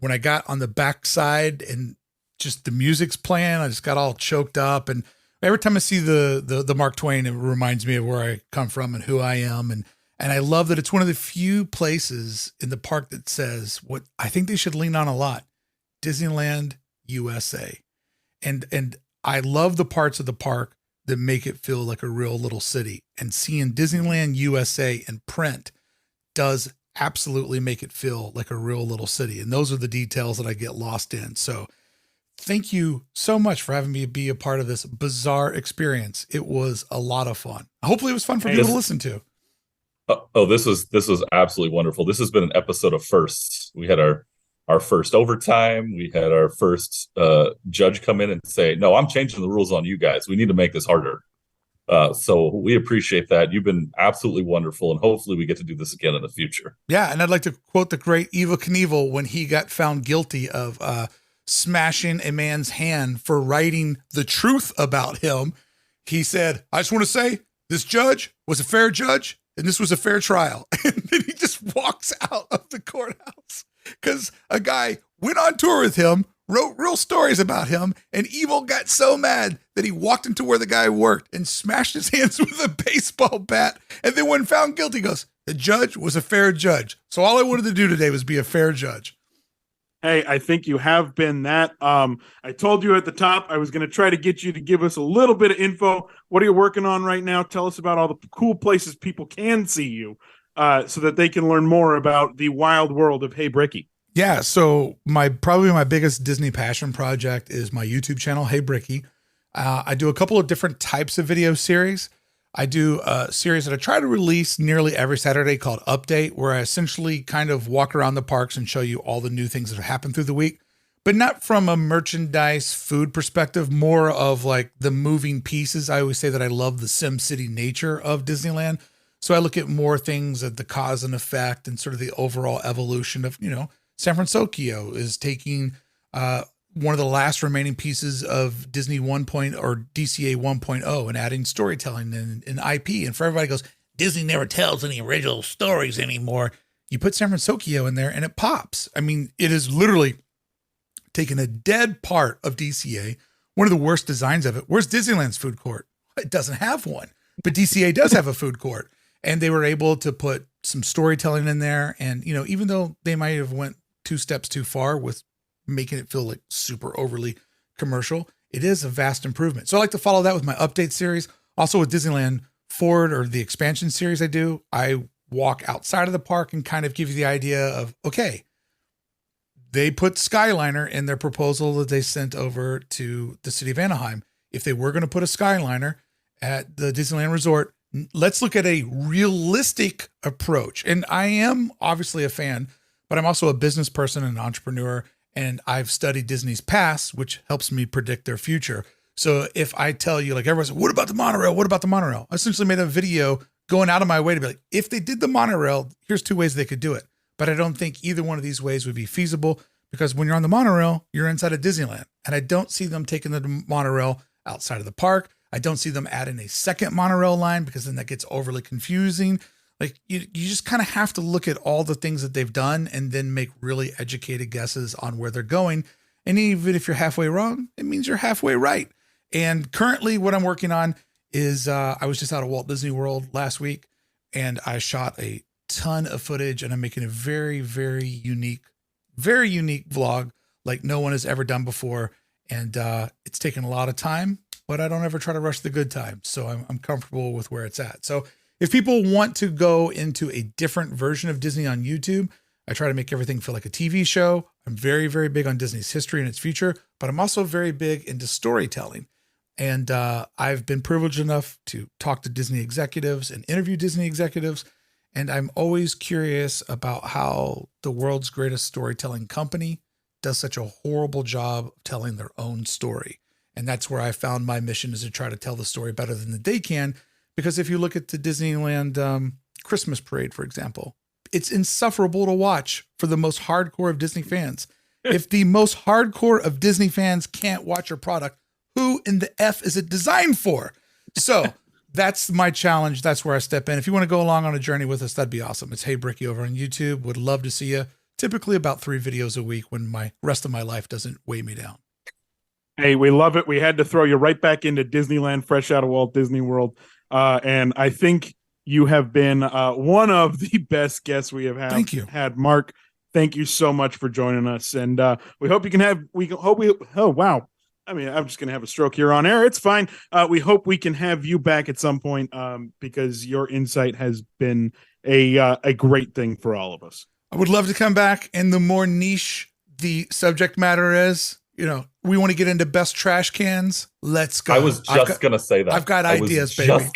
when I got on the backside and just the music's playing, I just got all choked up. And every time I see the Mark Twain, it reminds me of where I come from and who I am. And I love that it's one of the few places in the park that says what I think they should lean on a lot. Disneyland USA. And I love the parts of the park that make it feel like a real little city. And seeing Disneyland USA in print does absolutely make it feel like a real little city. And those are the details that I get lost in. So thank you so much for having me be a part of this bizarre experience. It was a lot of fun. Hopefully it was fun for people to listen to. This was absolutely wonderful. This has been an episode of firsts. We had our first overtime. We had our first judge come in and say, no, I'm changing the rules on you guys. We need to make this harder. So we appreciate that. You've been absolutely wonderful, and hopefully we get to do this again in the future. Yeah, and I'd like to quote the great Evel Knievel when he got found guilty of smashing a man's hand for writing the truth about him. He said, I just want to say this judge was a fair judge, and this was a fair trial. And then he just walks out of the courthouse. Because a guy went on tour with him, wrote real stories about him, and Evil got so mad that he walked into where the guy worked and smashed his hands with a baseball bat. And then when found guilty, goes, the judge was a fair judge. So all I wanted to do today was be a fair judge. Hey, I think you have been that. I told you at the top I was going to try to get you to give us a little bit of info. What are you working on right now? Tell us about all the cool places people can see you. So that they can learn more about the wild world of Hey Bricky. Yeah, so probably my biggest Disney passion project is my YouTube channel, Hey Bricky. I do a couple of different types of video series. I do a series that I try to release nearly every Saturday called Update, where I essentially kind of walk around the parks and show you all the new things that have happened through the week, but not from a merchandise food perspective, more of like the moving pieces. I always say that I love the Sim City nature of Disneyland. So I look at more things at the cause and effect and sort of the overall evolution of, San Francisco is taking one of the last remaining pieces of Disney 1.0 or DCA 1.0 and adding storytelling and IP. And for everybody goes, Disney never tells any original stories anymore. You put San Francisco in there and it pops. I mean, it is literally taken a dead part of DCA, one of the worst designs of it. Where's Disneyland's food court? It doesn't have one, but DCA does have a food court. And they were able to put some storytelling in there. And, you know, even though they might have went 2 steps too far with making it feel like super overly commercial, it is a vast improvement. So I like to follow that with my update series. Also with Disneyland Forward or the expansion series I walk outside of the park and kind of give you the idea of, okay, they put Skyliner in their proposal that they sent over to the city of Anaheim. If they were going to put a Skyliner at the Disneyland Resort, let's look at a realistic approach. And I am obviously a fan, but I'm also a business person and an entrepreneur. And I've studied Disney's past, which helps me predict their future. So if I tell you, like everyone's, what about the monorail? What about the monorail? I essentially made a video going out of my way to be like, if they did the monorail, here's 2 ways they could do it. But I don't think either one of these ways would be feasible because when you're on the monorail, you're inside of Disneyland. And I don't see them taking the monorail outside of the park. I don't see them adding a second monorail line because then that gets overly confusing. Like you just kind of have to look at all the things that they've done and then make really educated guesses on where they're going. And even if you're halfway wrong, it means you're halfway right. And currently what I'm working on is I was just out of Walt Disney World last week and I shot a ton of footage and I'm making a very, very unique vlog like no one has ever done before. And it's taken a lot of time, but I don't ever try to rush the good times. So I'm comfortable with where it's at. So if people want to go into a different version of Disney on YouTube, I try to make everything feel like a TV show. I'm very, very big on Disney's history and its future, but I'm also very big into storytelling. And I've been privileged enough to talk to Disney executives and interview Disney executives. And I'm always curious about how the world's greatest storytelling company does such a horrible job of telling their own story. And that's where I found my mission is to try to tell the story better than they can. Because if you look at the Disneyland Christmas parade, for example, it's insufferable to watch for the most hardcore of Disney fans. If the most hardcore of Disney fans can't watch your product, who in the F is it designed for? So that's my challenge. That's where I step in. If you want to go along on a journey with us, that'd be awesome. It's Hey Bricky over on YouTube. Would love to see you. Typically about 3 videos a week when my rest of my life doesn't weigh me down. Hey, we love it. We had to throw you right back into Disneyland, fresh out of Walt Disney World. And I think you have been one of the best guests we have Thank you. had. Mark, thank you so much for joining us. And we hope you can have, oh, wow. I mean, I'm just going to have a stroke here on air. It's fine. We hope we can have you back at some point because your insight has been a great thing for all of us. I would love to come back. And the more niche the subject matter is, you know, we want to get into best trash cans. Let's go. I was just going to say that. I've got ideas, baby.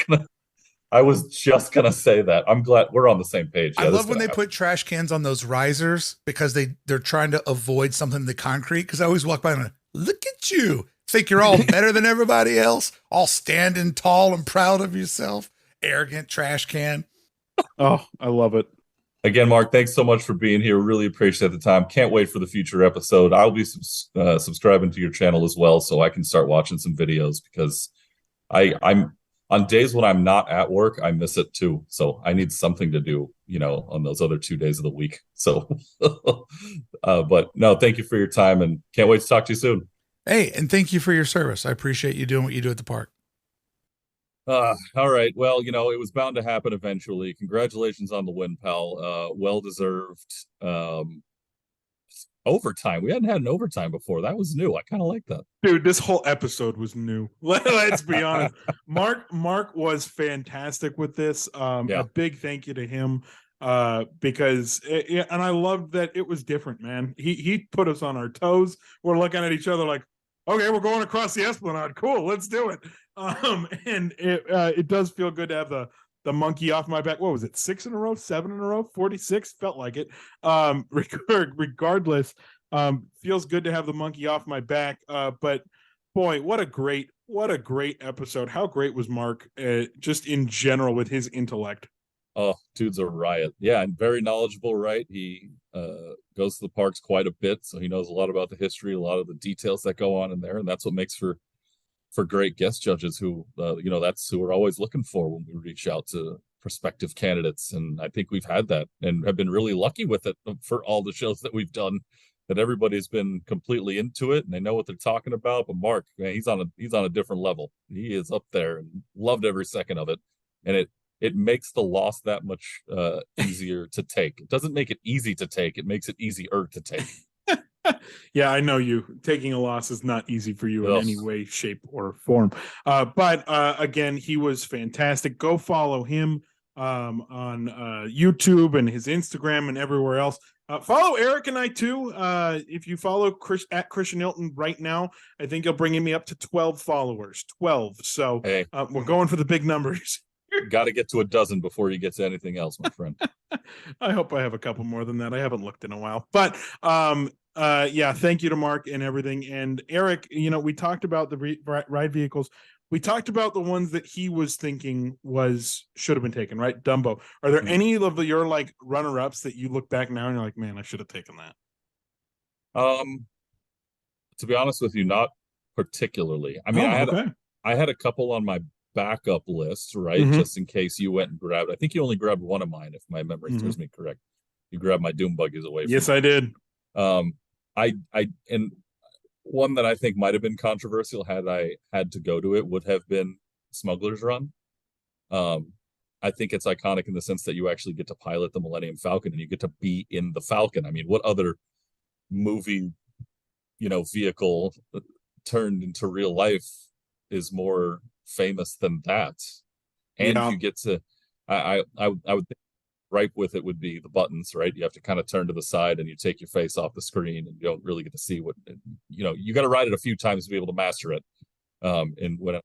I was just going to say that. I'm glad we're on the same page. I love when they put trash cans on those risers because they're trying to avoid something in the concrete. Because I always walk by and I'm, look at you. Think you're all better than everybody else, all standing tall and proud of yourself. Arrogant trash can. Oh, I love it. Again, Mark, thanks so much for being here. Really appreciate the time. Can't wait for the future episode. I'll be subscribing to your channel as well so I can start watching some videos because I'm on days when I'm not at work, I miss it too. So I need something to do, you know, on those other 2 days of the week. So, but no, thank you for your time and can't wait to talk to you soon. Hey, and thank you for your service. I appreciate you doing what you do at the park. All right. Well, you know, it was bound to happen eventually. Congratulations on the win, pal. Well-deserved. Overtime. We hadn't had an overtime before. That was new. I kind of like that. Dude, this whole episode was new. Let's be honest. Mark was fantastic with this. A big thank you to him because and I loved that it was different, man. He put us on our toes. We're looking at each other like, okay, we're going across the Esplanade. Cool, let's do it. And it does feel good to have the monkey off my back. What was it? 6 in a row, 7 in a row, 46? Felt like it. Regardless, feels good to have the monkey off my back. But boy, what a great episode. How great was Mark just in general with his intellect? Oh, dude's a riot. Yeah, and very knowledgeable, right? He goes to the parks quite a bit, so he knows a lot about the history, a lot of the details that go on in there, and that's what makes for great guest judges who that's who we're always looking for when we reach out to prospective candidates. And I think we've had that and have been really lucky with it for all the shows that we've done, that everybody's been completely into it and they know what they're talking about. But Mark, man, he's on a different level. He is up there and loved every second of it. And it makes the loss that much easier to take. It doesn't make it easy to take, it makes it easier to take. Yeah, I know you. Taking a loss is not easy for you in Ugh. any way, shape, or form. But again, he was fantastic. Go follow him on YouTube and his Instagram and everywhere else. Follow Erik and I too. If you follow at Christian Hilton right now, I think you'll bring me up to 12 followers. 12. So Hey, we're going for the big numbers. got to get to a dozen before you get to anything else, my friend. I hope I have a couple more than that. I haven't looked in a while. But yeah, thank you to Mark and everything. And Erik, we talked about the ride vehicles. We talked about the ones that he was thinking should have been taken, right? Dumbo. Are there any of your like runner-ups that you look back now and you're like, man, I should have taken that? To be honest with you, not particularly. I mean, I had a couple on my backup list, right? Just in case you went and grabbed. I think you only grabbed one of mine, if my memory serves me correct. You grabbed my Doom buggies away from Yes, me. I did. And one that I think might have been controversial had I had to go to it would have been Smuggler's Run. I think it's iconic in the sense that you actually get to pilot the Millennium Falcon and you get to be in the Falcon. I mean, what other movie, vehicle turned into real life is more famous than that? And you get to, I would think ripe with it would be the buttons, right? You have to kind of turn to the side and you take your face off the screen and you don't really get to see what, you got to ride it a few times to be able to master it. And when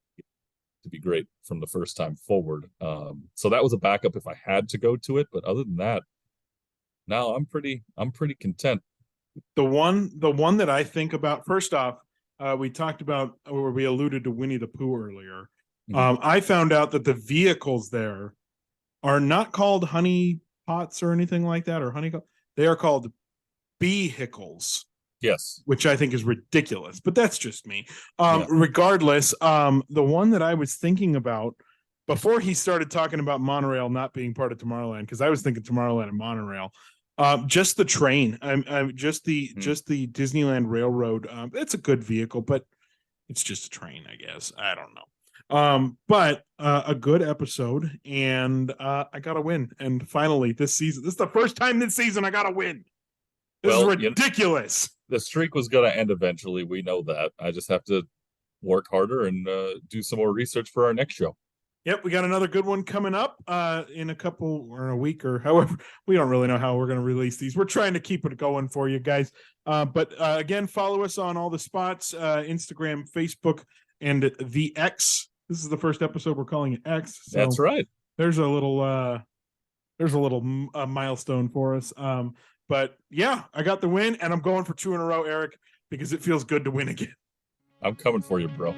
to be great from the first time forward. So that was a backup if I had to go to it. But other than that, no, I'm pretty content. The one that I think about, first off, we talked about, or we alluded to Winnie the Pooh earlier. I found out that the vehicles there are not called honey pots or anything like that, or honeycomb. They are called vehicles. Yes. Which I think is ridiculous, but that's just me. Regardless, the one that I was thinking about before he started talking about monorail not being part of Tomorrowland, because I was thinking Tomorrowland and monorail, just the train, just the Disneyland Railroad. It's a good vehicle, but it's just a train, I guess. I don't know. But a good episode, and I got a win. And finally, this season, this is the first time this season I got a win. This is ridiculous. The streak was going to end eventually. We know that. I just have to work harder and do some more research for our next show. Yep, we got another good one coming up in a couple or a week or however. We don't really know how we're going to release these. We're trying to keep it going for you guys. But again, follow us on all the spots, Instagram, Facebook, and the X. This is the first episode we're calling it X. So that's right. There's a little milestone for us. But yeah, I got the win, and I'm going for 2 in a row, Erik, because it feels good to win again. I'm coming for you, bro.